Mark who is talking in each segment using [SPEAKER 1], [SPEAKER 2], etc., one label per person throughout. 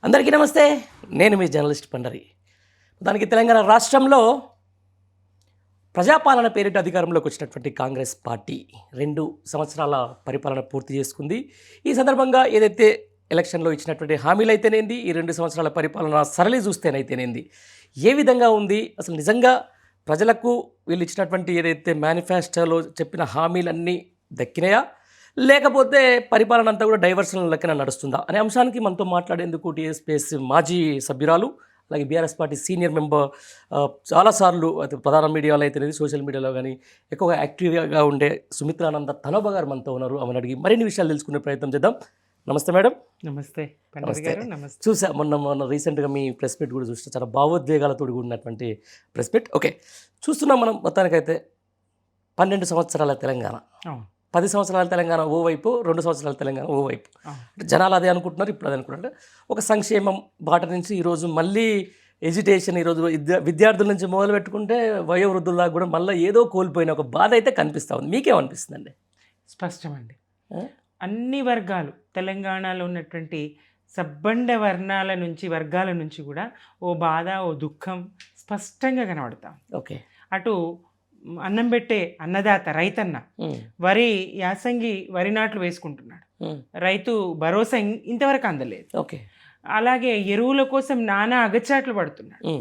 [SPEAKER 1] అందరికీ నమస్తే. నేను మీ జర్నలిస్ట్ పండరి. దానికి తెలంగాణ రాష్ట్రంలో ప్రజాపాలన పేరిట అధికారంలోకి వచ్చినటువంటి కాంగ్రెస్ పార్టీ 2 సంవత్సరాల పరిపాలన పూర్తి చేసుకుంది. ఈ సందర్భంగా ఏదైతే ఎలక్షన్లో ఇచ్చినటువంటి హామీలు అయితేనేంది, ఈ 2 సంవత్సరాల పరిపాలన సరళి చూస్తేనైతేనేంది, ఏ విధంగా ఉంది, అసలు నిజంగా ప్రజలకు వీళ్ళు ఇచ్చినటువంటి ఏదైతే మేనిఫెస్టోలో చెప్పిన హామీలన్నీ దక్కినాయా, లేకపోతే పరిపాలన అంతా కూడా డైవర్షన్ లెక్కన నడుస్తుందా అనే అంశానికి మనతో మాట్లాడేందుకు టీఎస్పీఎస్ మాజీ సభ్యురాలు, అలాగే బీఆర్ఎస్ పార్టీ సీనియర్ మెంబర్, చాలాసార్లు అయితే ప్రధాన మీడియాలో అయితే సోషల్ మీడియాలో కానీ ఎక్కువగా యాక్టివ్గా ఉండే సుమిత్రానంద తనోబ గారు మనతో ఉన్నారు. ఆమెను అడిగి మరిన్ని విషయాలు తెలుసుకునే ప్రయత్నం చేద్దాం. నమస్తే మేడం.
[SPEAKER 2] నమస్తే.
[SPEAKER 1] చూసా మొన్న రీసెంట్గా మీ ప్రెస్ మీట్ కూడా చూస్తే చాలా భావోద్వేగాలతో కూడినటువంటి ప్రెస్ మీట్. ఓకే, చూస్తున్నాం మనం. మొత్తానికైతే 12 సంవత్సరాల తెలంగాణ, 10 సంవత్సరాల తెలంగాణ ఓవైపు, 2 సంవత్సరాల తెలంగాణ ఓవైపు. జనాలు అదే అనుకుంటున్నారు, ఇప్పుడు అదే అనుకుంటున్నారు. ఒక సంక్షేమం బాట నుంచి ఈరోజు మళ్ళీ ఎడ్యుకేషన్, ఈరోజు విద్యార్థుల నుంచి మొదలు పెట్టుకుంటే వయోవృద్ధుల్లా కూడా మళ్ళీ ఏదో కోల్పోయిన ఒక బాధ అయితే కనిపిస్తూ ఉంది. మీకేమనిపిస్తుందండి?
[SPEAKER 2] స్పష్టమండి. అన్ని వర్గాలు, తెలంగాణలో ఉన్నటువంటి సబ్బండ వర్గాల నుంచి కూడా ఓ బాధ, ఓ దుఃఖం స్పష్టంగా కనబడతాం.
[SPEAKER 1] ఓకే,
[SPEAKER 2] అటు అన్నం పెట్టే అన్నదాత రైతన్న వరి యాసంగి వరి నాట్లు వేసుకుంటున్నాడు. రైతు భరోసా ఇంతవరకు అందలేదు.
[SPEAKER 1] ఓకే,
[SPEAKER 2] అలాగే ఎరువుల కోసం నానా అగచాట్లు పడుతున్నాడు.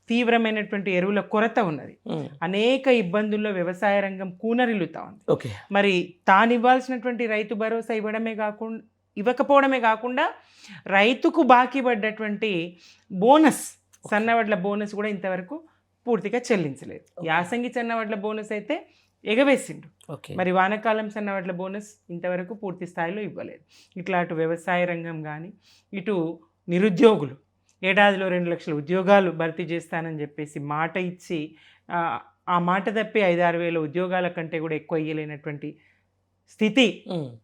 [SPEAKER 2] తీవ్రమైనటువంటి ఎరువుల కొరత ఉన్నది. అనేక ఇబ్బందుల్లో వ్యవసాయ రంగం కూనరిల్లుతా ఉంది.
[SPEAKER 1] ఓకే,
[SPEAKER 2] మరి తానివ్వాల్సినటువంటి రైతు భరోసా ఇవ్వకపోవడమే కాకుండా రైతుకు బాకీ పడ్డటువంటి బోనస్, సన్నవడ్ల బోనస్ కూడా ఇంతవరకు పూర్తిగా చెల్లించలేదు. యాసంగి సన్నవడ్ల బోనస్ అయితే ఎగవేసిండు, మరి వానాకాలం సన్నవడ్ల బోనస్ ఇంతవరకు పూర్తి స్థాయిలో ఇవ్వలేదు. ఇట్లా అటు వ్యవసాయ రంగం కానీ, ఇటు నిరుద్యోగులు ఏడాదిలో 2 లక్షల ఉద్యోగాలు భర్తీ చేస్తానని చెప్పేసి మాట ఇచ్చి ఆ మాట తప్పి 5-6 వేల ఉద్యోగాల కంటే కూడా ఎక్కువ ఇయ్యలేనటువంటి స్థితి.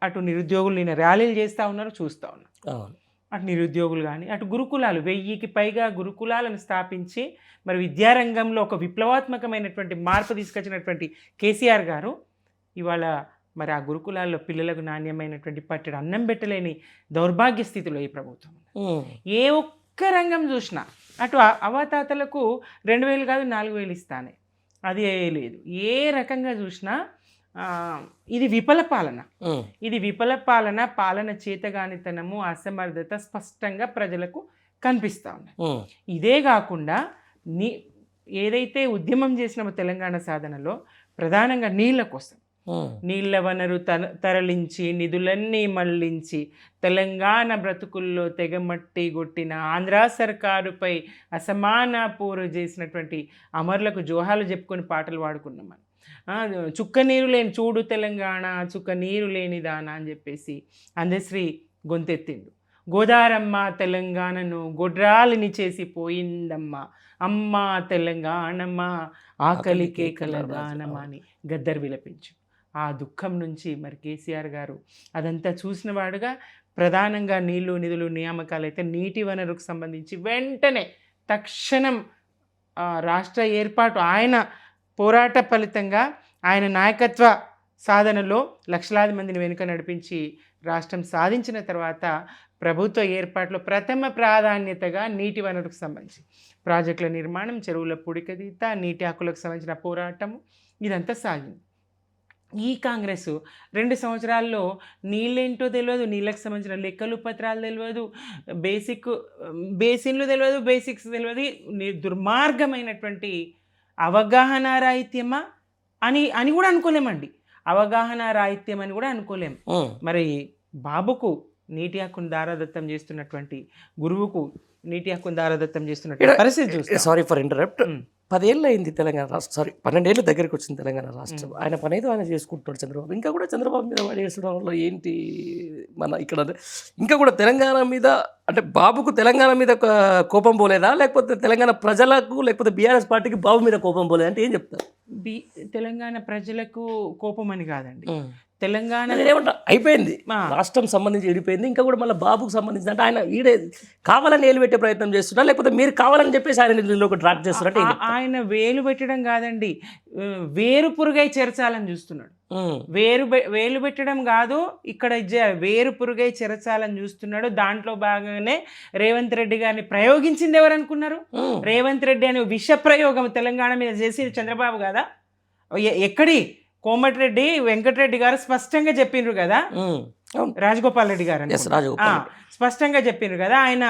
[SPEAKER 2] అటు నిరుద్యోగులు నిన్న ర్యాలీలు చేస్తూ ఉన్నారు, చూస్తూ ఉన్నారు. అటు నిరుద్యోగులు కానీ, అటు గురుకులాలు 1000కి పైగా గురుకులాలను స్థాపించి మరి విద్యారంగంలో ఒక విప్లవాత్మకమైనటువంటి మార్పు తీసుకొచ్చినటువంటి కేసీఆర్ గారు ఇవాళ మరి ఆ గురుకులాల్లో పిల్లలకు నాణ్యమైనటువంటి పట్టెడు అన్నం పెట్టలేని దౌర్భాగ్య స్థితిలో ఈ ప్రభుత్వం. ఏ ఒక్క రంగం చూసినా అటు అవాతాతలకు 2000 కాదు 4000 ఇస్తానే, అది లేదు. ఏ రకంగా చూసినా ఇది విఫల పాలన. ఇది విఫల పాలన, పాలన చేతగానితనము, అసమర్థత స్పష్టంగా ప్రజలకు కనిపిస్తూ ఉన్నాయి. ఇదే కాకుండా ఏదైతే ఉద్యమం చేసినామో తెలంగాణ సాధనలో ప్రధానంగా నీళ్ళ కోసం, నీళ్ల వనరు తరలించి నిధులన్నీ మళ్లించి తెలంగాణ బ్రతుకుల్లో తెగమట్టి కొట్టిన ఆంధ్ర సర్కారుపై అసమాన పోరు చేసినటువంటి అమరులకు జోహాలు చెప్పుకొని పాటలు పాడుకున్నాం మనం. చుక్క నీరు లేని చూడు తెలంగాణ, చుక్క నీరు లేని దానా అని చెప్పేసి అందశ్రీ గొంతెత్తిండు. గోదారమ్మ తెలంగాణను గొడ్రాలిని చేసి పోయిందమ్మ, అమ్మ తెలంగాణమ్మ ఆకలి కేకల దానమ్మ అని గద్దర్ విలపించు. ఆ దుఃఖం నుంచి మరి కేసీఆర్ గారు అదంతా చూసిన వాడుగా ప్రధానంగా నీళ్లు, నిధులు, నియామకాలు అయితే నీటి వనరుకు సంబంధించి వెంటనే తక్షణం రాష్ట్ర ఏర్పాటు, ఆయన పోరాట ఫలితంగా, ఆయన నాయకత్వ సాధనలో లక్షలాది మందిని వెనుక నడిపించి రాష్ట్రం సాధించిన తర్వాత ప్రభుత్వ ఏర్పాటులో ప్రథమ ప్రాధాన్యతగా నీటి వనరుకు సంబంధించి ప్రాజెక్టుల నిర్మాణం, చెరువుల పుడికదీత, నీటి హక్కులకు సంబంధించిన పోరాటము ఇదంతా సాగింది. ఈ కాంగ్రెస్ 2 సంవత్సరాల్లో నీళ్ళేంటో తెలియదు, నీళ్ళకి సంబంధించిన లెక్కలు పత్రాలు తెలియదు, బేసిన్లు తెలియదు, బేసిక్స్ తెలియదు. దుర్మార్గమైనటువంటి అవగాహన రాహిత్యమా అని కూడా అనుకోలేమండి. అవగాహన రాహిత్యం అని కూడా అనుకోలేం. మరి బాబుకు నీటి హక్కును దారాదత్తం చేస్తున్నటువంటి గురువుకు నీటి హక్కును దారాదత్తం చేస్తున్నటువంటి పరిస్థితి.
[SPEAKER 1] Sorry for interrupt. 10 ఏళ్ళు అయింది తెలంగాణ రాష్ట్రం, 12 ఏళ్ళు దగ్గరికి వచ్చింది తెలంగాణ రాష్ట్రం. ఆయన పని అయితే ఆయన చేసుకుంటున్నాడు చంద్రబాబు. ఇంకా కూడా చంద్రబాబు మీద వాడి చేసడంలో ఏంటి మన ఇక్కడ ఇంకా కూడా తెలంగాణ మీద, అంటే బాబుకు తెలంగాణ మీద కోపం పోలేదా, లేకపోతే తెలంగాణ ప్రజలకు, లేకపోతే బీఆర్ఎస్ పార్టీకి బాబు మీద కోపం పోలేదా అంటే ఏం చెప్తారు?
[SPEAKER 2] తెలంగాణ ప్రజలకు కోపం అని కాదండి, తెలంగాణ
[SPEAKER 1] ఏమంటా అయిపోయింది,
[SPEAKER 2] ఆ.
[SPEAKER 1] రాష్ట్రం సంబంధించి విడిపోయింది, ఇంకా కూడా మళ్ళీ బాబుకు సంబంధించి అంటే ఆయన ఈడే కావాలని ఏలు పెట్టే ప్రయత్నం చేస్తున్నా, లేకపోతే మీరు కావాలని చెప్పేసి ఆయన దీనిలోకి డ్రాక్ చేస్తున్నట్టు
[SPEAKER 2] ఆయన వేలు పెట్టడం కాదండి, వేరు పురుగై చెరచాలని చూస్తున్నాడు. వేలు పెట్టడం కాదు, ఇక్కడ వేరు పురుగై చెరచాలని చూస్తున్నాడు. దాంట్లో భాగంగానే రేవంత్ రెడ్డి గారిని ప్రయోగించింది ఎవరు అనుకున్నారు? రేవంత్ రెడ్డి అనే విష ప్రయోగం తెలంగాణ మీద చేసి చంద్రబాబు కదా. ఎక్కడి కోమటిరెడ్డి వెంకటరెడ్డి గారు స్పష్టంగా చెప్పిండ్రు కదా, రాజగోపాల్ రెడ్డి గారు స్పష్టంగా చెప్పిండ్రు కదా, ఆయన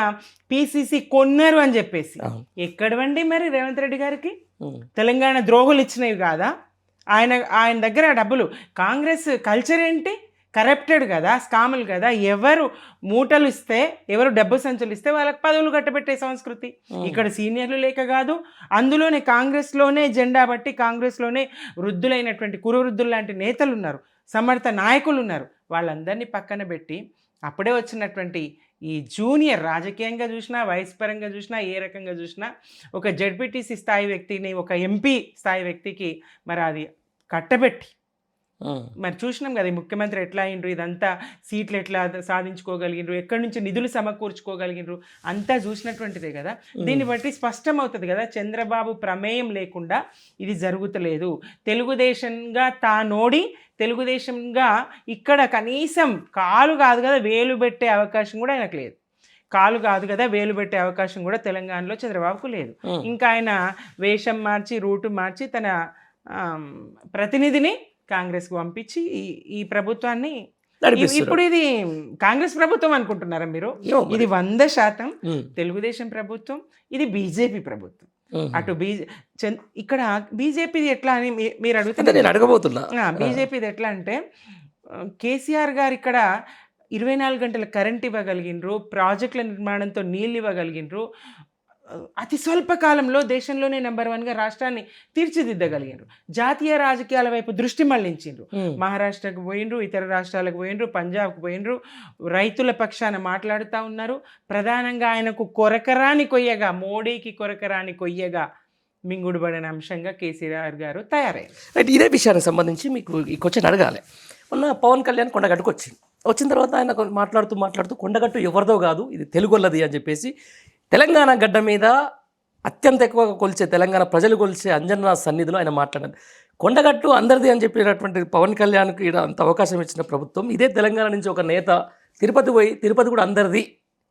[SPEAKER 2] పిసిసి కొన్నారు అని చెప్పేసి. ఎక్కడవండి మరి రేవంత్ రెడ్డి గారికి తెలంగాణ ద్రోహులు ఇచ్చినవి కాదా? ఆయన దగ్గర డబ్బులు. కాంగ్రెస్ కల్చర్ ఏంటి? కరప్టెడ్ కదా, స్కాములు కదా. ఎవరు మూటలు ఇస్తే, ఎవరు డబ్బు సంచులు ఇస్తే వాళ్ళకి పదవులు కట్టబెట్టే సంస్కృతి. ఇక్కడ సీనియర్లు లేక కాదు, అందులోనే కాంగ్రెస్లోనే జెండా బట్టి కాంగ్రెస్లోనే వృద్ధులైనటువంటి కురువృద్ధులు లాంటి నేతలు ఉన్నారు, సమర్థ నాయకులు ఉన్నారు. వాళ్ళందరినీ పక్కన పెట్టి అప్పుడే వచ్చినటువంటి ఈ జూనియర్, రాజకీయంగా చూసినా వయసు పరంగా చూసినా ఏ రకంగా చూసినా ఒక జెడ్పీటీసీ స్థాయి వ్యక్తిని ఒక ఎంపీ స్థాయి వ్యక్తికి మరి అది కట్టబెట్టి మరి చూసినాం కదా, ముఖ్యమంత్రి ఎట్లా అయిండ్రు, ఇదంతా సీట్లు ఎట్లా సాధించుకోగలిగినరు, ఎక్కడి నుంచి నిధులు సమకూర్చుకోగలిగినరు, అంతా చూసినటువంటిదే కదా. దీన్ని బట్టి స్పష్టం అవుతుంది కదా, చంద్రబాబు ప్రమేయం లేకుండా ఇది జరుగుతలేదు. తెలుగుదేశంగా తానోడి తెలుగుదేశంగా ఇక్కడ కనీసం కాలు కాదు కదా వేలు పెట్టే అవకాశం కూడా ఆయనకు లేదు. కాలు కాదు కదా వేలు పెట్టే అవకాశం కూడా తెలంగాణలో చంద్రబాబుకు లేదు. ఇంకా ఆయన వేషం మార్చి రూటు మార్చి తన ప్రతినిధిని కాంగ్రెస్కు పంపించి ఈ ప్రభుత్వాన్ని ఇప్పుడు ఇది కాంగ్రెస్ ప్రభుత్వం అనుకుంటున్నారా మీరు? ఇది 100% తెలుగుదేశం ప్రభుత్వం, ఇది బీజేపీ ప్రభుత్వం. అటు ఇక్కడ బీజేపీది ఎట్లా అని మీరు అడుగుతుంటే
[SPEAKER 1] నేను అడగబోతున్నా.
[SPEAKER 2] బీజేపీది ఎట్లా అంటే, కేసీఆర్ గారు ఇక్కడ 24 గంటల కరెంట్ ఇవ్వగలిగినరు, ప్రాజెక్టుల నిర్మాణంతో నీళ్ళు ఇవ్వగలిగినరు, అతి స్వల్ప కాలంలో దేశంలోనే నెంబర్ 1గా రాష్ట్రాన్ని తీర్చిదిద్దగలిగినరు, జాతీయ రాజకీయాల వైపు దృష్టి మళ్లించిండ్రు. మహారాష్ట్రకు పోయిండ్రు, ఇతర రాష్ట్రాలకు పోయిండ్రు, పంజాబ్కు పోయిండ్రు, రైతుల పక్షాన మాట్లాడుతూ ఉన్నారు. ప్రధానంగా ఆయనకు కొరకరాని కొయ్యగా, మోడీకి కొరకరాని కొయ్యగా మింగుడుబడిన అంశంగా కేసీఆర్ గారు తయారయ్యారు.
[SPEAKER 1] రైట్, ఇదే విషయానికి సంబంధించి మీకు ఈ క్వశ్చన్ అడగాలి. మొన్న పవన్ కళ్యాణ్ కొండగట్టుకు వచ్చిన తర్వాత ఆయన మాట్లాడుతూ కొండగట్టు ఎవరిదో కాదు, ఇది తెలుగొల్లది అని చెప్పేసి తెలంగాణ గడ్డ మీద అత్యంత ఎక్కువగా కొలిచే, తెలంగాణ ప్రజలు కొలిచే అంజన్న సన్నిధిలో ఆయన మాట్లాడారు. కొండగట్టు అందరిది అని చెప్పినటువంటి పవన్ కళ్యాణ్కి అంత అవకాశం ఇచ్చిన ప్రభుత్వం, ఇదే తెలంగాణ నుంచి ఒక నేత తిరుపతి పోయి తిరుపతి కూడా అందరిది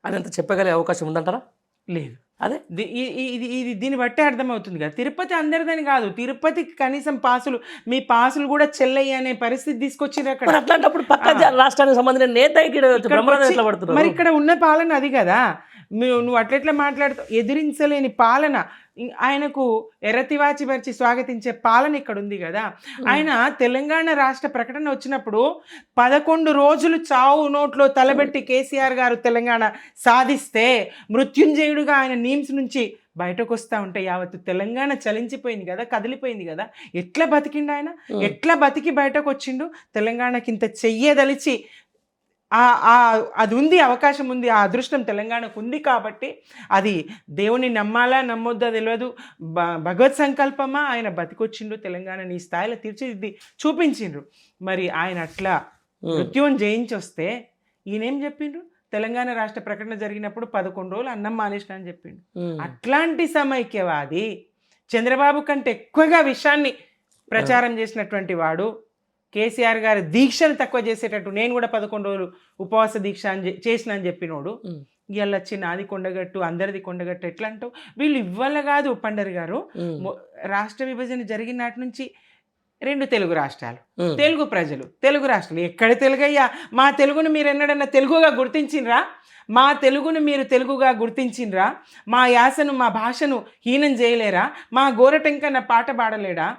[SPEAKER 1] అని అంత చెప్పగలిగే అవకాశం ఉందంటారా?
[SPEAKER 2] లేదు. అదే ఇది దీన్ని బట్టే అర్థమవుతుంది కదా, తిరుపతి అందరిదని కాదు, తిరుపతికి కనీసం మీ పాసులు కూడా చెల్లయ్య అనే పరిస్థితి తీసుకొచ్చింది అక్కడ.
[SPEAKER 1] అట్లాంటప్పుడు పక్క రాష్ట్రానికి సంబంధించిన నేత
[SPEAKER 2] మరి ఇక్కడ ఉన్న పాలన అది కదా. నువ్వు అట్లెట్లా మాట్లాడుతావు? ఎదిరించలేని పాలన, ఆయనకు ఎర్రతివాచి పరిచి స్వాగతించే పాలన ఇక్కడ ఉంది కదా. ఆయన తెలంగాణ రాష్ట్ర ప్రకటన వచ్చినప్పుడు 11 రోజులు చావు నోట్లో తలబెట్టి కేసీఆర్ గారు తెలంగాణ సాధిస్తే, మృత్యుంజయుడుగా ఆయన నీమ్స్ నుంచి బయటకు వస్తూ ఉంటే యావత్తు తెలంగాణ చలించిపోయింది కదా, కదిలిపోయింది కదా. ఎట్లా బతికిండు ఆయన? ఎట్లా బతికి బయటకు వచ్చిండు? తెలంగాణకి ఇంత చెయ్యదలిచి అది ఉంది, అవకాశం ఉంది, ఆ అదృష్టం తెలంగాణకు ఉంది కాబట్టి అది దేవుని నమ్మాలా నమ్మొద్దా తెలియదు, భగవత్ సంకల్పమా, ఆయన బతికొచ్చిండు, తెలంగాణని ఈ స్థాయిలో తీర్చిదిద్ది చూపించిండ్రు. మరి ఆయన అట్లా మృత్యువుని జయించి వస్తే ఈయనేం చెప్పిండ్రు? తెలంగాణ రాష్ట్ర ప్రకటన జరిగినప్పుడు 11 రోజులు అన్నం మానేసిన అని చెప్పిండు. అట్లాంటి సమైక్యవాది, చంద్రబాబు కంటే ఎక్కువగా విషయాన్ని ప్రచారం చేసినటువంటి వాడు, కేసీఆర్ గారి దీక్షను తక్కువ చేసేటట్టు నేను కూడా 11 రోజులు ఉపవాస దీక్ష చేసిన అని చెప్పినోడు ఇవాళ వచ్చి నాది కొండగట్టు అందరిది కొండగట్టు ఎట్లా అంటావు? వీళ్ళు ఇవ్వాల కాదు పండరి గారు, రాష్ట్ర విభజన జరిగిన నాటి నుంచి 2 తెలుగు రాష్ట్రాలు, తెలుగు ప్రజలు, తెలుగు రాష్ట్రాలు. ఎక్కడ తెలుగయ్యా? మా తెలుగును మీరు ఎన్నడన్నా తెలుగుగా గుర్తించిండ్రా? మా తెలుగును మీరు తెలుగుగా గుర్తించిండ్రా? మా యాసను, మా భాషను హీనం చేయలేరా? మా గోరటెంకన్న పాట పాడలేడా?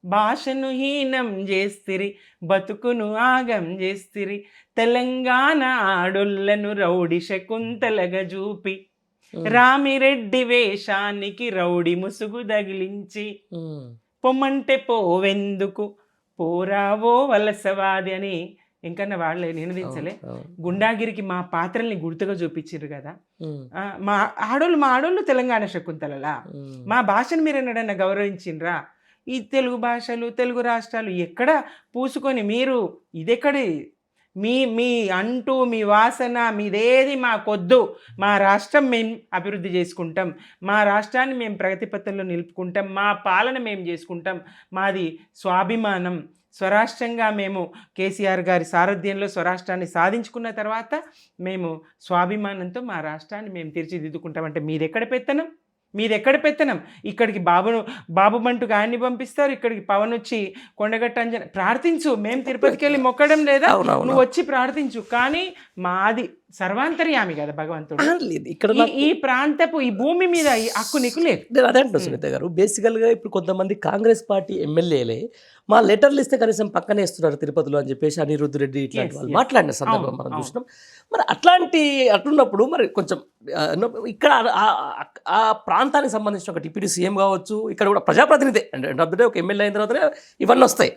[SPEAKER 2] భాషను హీనం చేస్తిరి, బతుకును ఆగం చేస్తిరి, తెలంగాణ ఆడొల్లను రౌడి శకుంతలగా చూపి, రామిరెడ్డి వేషానికి రౌడి ముసుగు తగిలించి, పొమ్మంటే పోవెందుకు పోరావో వలసవాది అని ఇంకన్నా వాళ్ళే నినదించలే. గుండాగిరికి మా పాత్రల్ని గుర్తుగా చూపించారు కదా. మా ఆడోళ్ళు తెలంగాణ శకుంతలలా. మా భాషను మీరు ఎన్నడన్నా గౌరవించిండ్రా? ఈ తెలుగు భాషలు తెలుగు రాష్ట్రాలు ఎక్కడ పూసుకొని మీరు ఇదెక్కడి మీ అంటూ మీ వాసన మీదేది మాకొద్దు, మా రాష్ట్రం మేము అభివృద్ధి చేసుకుంటాం, మా రాష్ట్రాన్ని మేము ప్రగతి పథంలో నిలుపుకుంటాం, మా పాలన మేము చేసుకుంటాం, మాది స్వాభిమానం, స్వరాష్ట్రంగా మేము కేసీఆర్ గారి సారథ్యంలో స్వరాష్ట్రాన్ని సాధించుకున్న తర్వాత మేము స్వాభిమానంతో మా రాష్ట్రాన్ని మేము తీర్చిదిద్దుకుంటామంటే మీదెక్కడ పెత్తనం ఇక్కడికి బాబు బంటుకు ఆయన్ని పంపిస్తారు, ఇక్కడికి పవన్ వచ్చి కొండగట్ట అంజన ప్రార్థించు, మేము తిరుపతికి వెళ్ళి మొక్కడం లేదా, నువ్వు వచ్చి ప్రార్థించు, కానీ మాది సర్వాంతర్యామి కదా భగవంతుడు.
[SPEAKER 1] ఇక్కడ
[SPEAKER 2] ఈ ప్రాంతపు ఈ భూమి మీద ఈ హక్కు నీకు లేదు.
[SPEAKER 1] నేను అదే అంటున్నా సునీత గారు, బేసికల్గా ఇప్పుడు కొంతమంది కాంగ్రెస్ పార్టీ ఎమ్మెల్యేలే మా లెటర్లు ఇస్తే కనీసం పక్కనే ఇస్తున్నారు తిరుపతిలో అని చెప్పేసి అనిరుద్ధ్ రెడ్డి ఇట్లాంటి వాళ్ళు మాట్లాడిన సందర్భం మనం చూసినాం. మరి అట్లున్నప్పుడు మరి కొంచెం ఇక్కడ ఆ ప్రాంతానికి సంబంధించిన ఒక డిప్యూటీ సీఎం కావచ్చు, ఇక్కడ కూడా ప్రజాప్రతినిధి అంటే ఒక ఎమ్మెల్యే అయిన తర్వాత ఇవన్నీ వస్తాయి.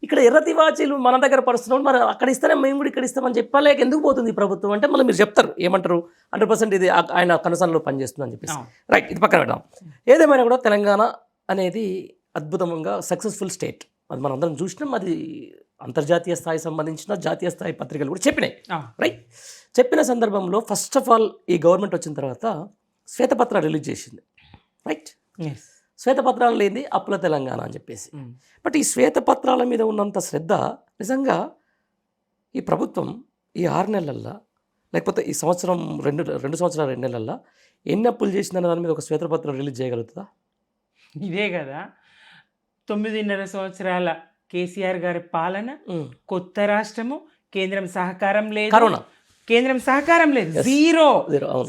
[SPEAKER 1] ఇక్కడ ఎర్ర తివాచీలు మన దగ్గర పరుస్తున్నాం, మరి అక్కడ ఇస్తేనే మేము కూడా ఇక్కడ ఇస్తామని చెప్పలేక ఎందుకు పోతుంది ఈ ప్రభుత్వం అంటే మళ్ళీ మీరు చెప్తారు ఏమంటారు 100% ఇది ఆయన కనసాలలో పనిచేస్తుందని చెప్పేసి. రైట్, ఇది పక్కన పెడదాం. ఏదేమైనా కూడా తెలంగాణ అనేది అద్భుతంగా సక్సెస్ఫుల్ స్టేట్, అది మనం అందరం చూసినాం. అది అంతర్జాతీయ స్థాయి సంబంధించిన జాతీయ స్థాయి పత్రికలు కూడా చెప్పినాయి. రైట్, చెప్పిన సందర్భంలో ఫస్ట్ ఆఫ్ ఆల్ ఈ గవర్నమెంట్ వచ్చిన తర్వాత శ్వేతపత్రాలు రిలీజ్ చేసింది. రైట్, శ్వేతపత్రాలు లేని అప్పుల తెలంగాణ అని చెప్పేసి. బట్ ఈ శ్వేతపత్రాల మీద ఉన్నంత శ్రద్ధ నిజంగా ఈ ప్రభుత్వం ఈ 6 నెలల్లో లేకపోతే ఈ సంవత్సరం 2 సంవత్సరాల 2 నెలల్లో ఎన్ని అప్పులు చేసిందన్న దాని మీద ఒక శ్వేతపత్రం రిలీజ్ చేయగలుగుతుందా?
[SPEAKER 2] ఇదే కదా 9.5 సంవత్సరాల కేసీఆర్ గారి పాలన, కొత్త రాష్ట్రము, కేంద్రం సహకారం లేదు,
[SPEAKER 1] కరోనా
[SPEAKER 2] కేంద్రం సహకారం లేదు, జీరో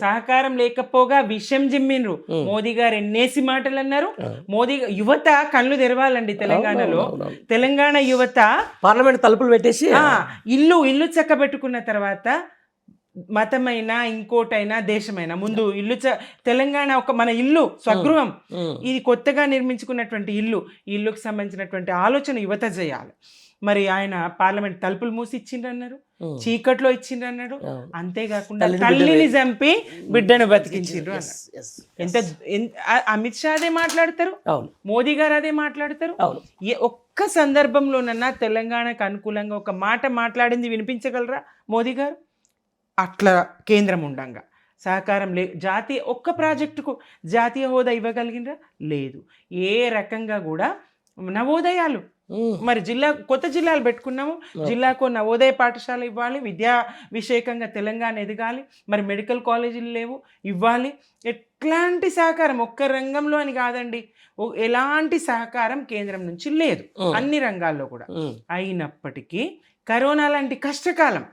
[SPEAKER 2] సహకారం లేకపోగా విషం జిమ్మిండ్రు. మోదీ గారు ఎన్నేసి మాటలు అన్నారు. మోదీ యువత కళ్ళు తెరవాలండి. తెలంగాణలో తెలంగాణ యువత
[SPEAKER 1] పార్లమెంట్ తలుపులు పెట్టేసి
[SPEAKER 2] ఇల్లు చక్కబెట్టుకున్న తర్వాత మతమైనా ఇంకోటైనా దేశమైనా ముందు తెలంగాణ మన ఇల్లు స్వగృహం, ఇది కొత్తగా నిర్మించుకున్నటువంటి ఇల్లుకు సంబంధించినటువంటి ఆలోచన యువత చేయాలి. మరి ఆయన పార్లమెంట్ తలుపులు మూసి ఇచ్చిండ్రన్నారు, చీకట్లో ఇచ్చిండ్రన్నాడు. అంతేకాకుండా తల్లిని చంపి బిడ్డను బతికించిండ్రు అన్నారు. ఎంత అమిత్ షా అదే మాట్లాడతారు, మోదీ గారు అదే మాట్లాడతారు. ఒక్క సందర్భంలోనన్నా తెలంగాణకు అనుకూలంగా ఒక మాట మాట్లాడింది వినిపించగలరా మోదీ గారు? అట్లా కేంద్రం ఉండంగా సహకారం జాతీయ ఒక్క ప్రాజెక్టుకు జాతీయ హోదా ఇవ్వగలిగినరా? లేదు. ఏ రకంగా కూడా నవోదయాలు, మరి కొత్త జిల్లాలు పెట్టుకున్నాము, జిల్లాకు నవోదయ పాఠశాల ఇవ్వాలి, విద్యా విషయకంగా తెలంగాణ ఎదగాలి, మరి మెడికల్ కాలేజీలు లేవు, ఇవ్వాలి. ఎట్లాంటి సహకారం ఒక్క రంగంలో అని కాదండి, ఎలాంటి సహకారం కేంద్రం నుంచి లేదు అన్ని రంగాల్లో కూడా. అయినప్పటికీ కరోనా లాంటి కష్టకాలం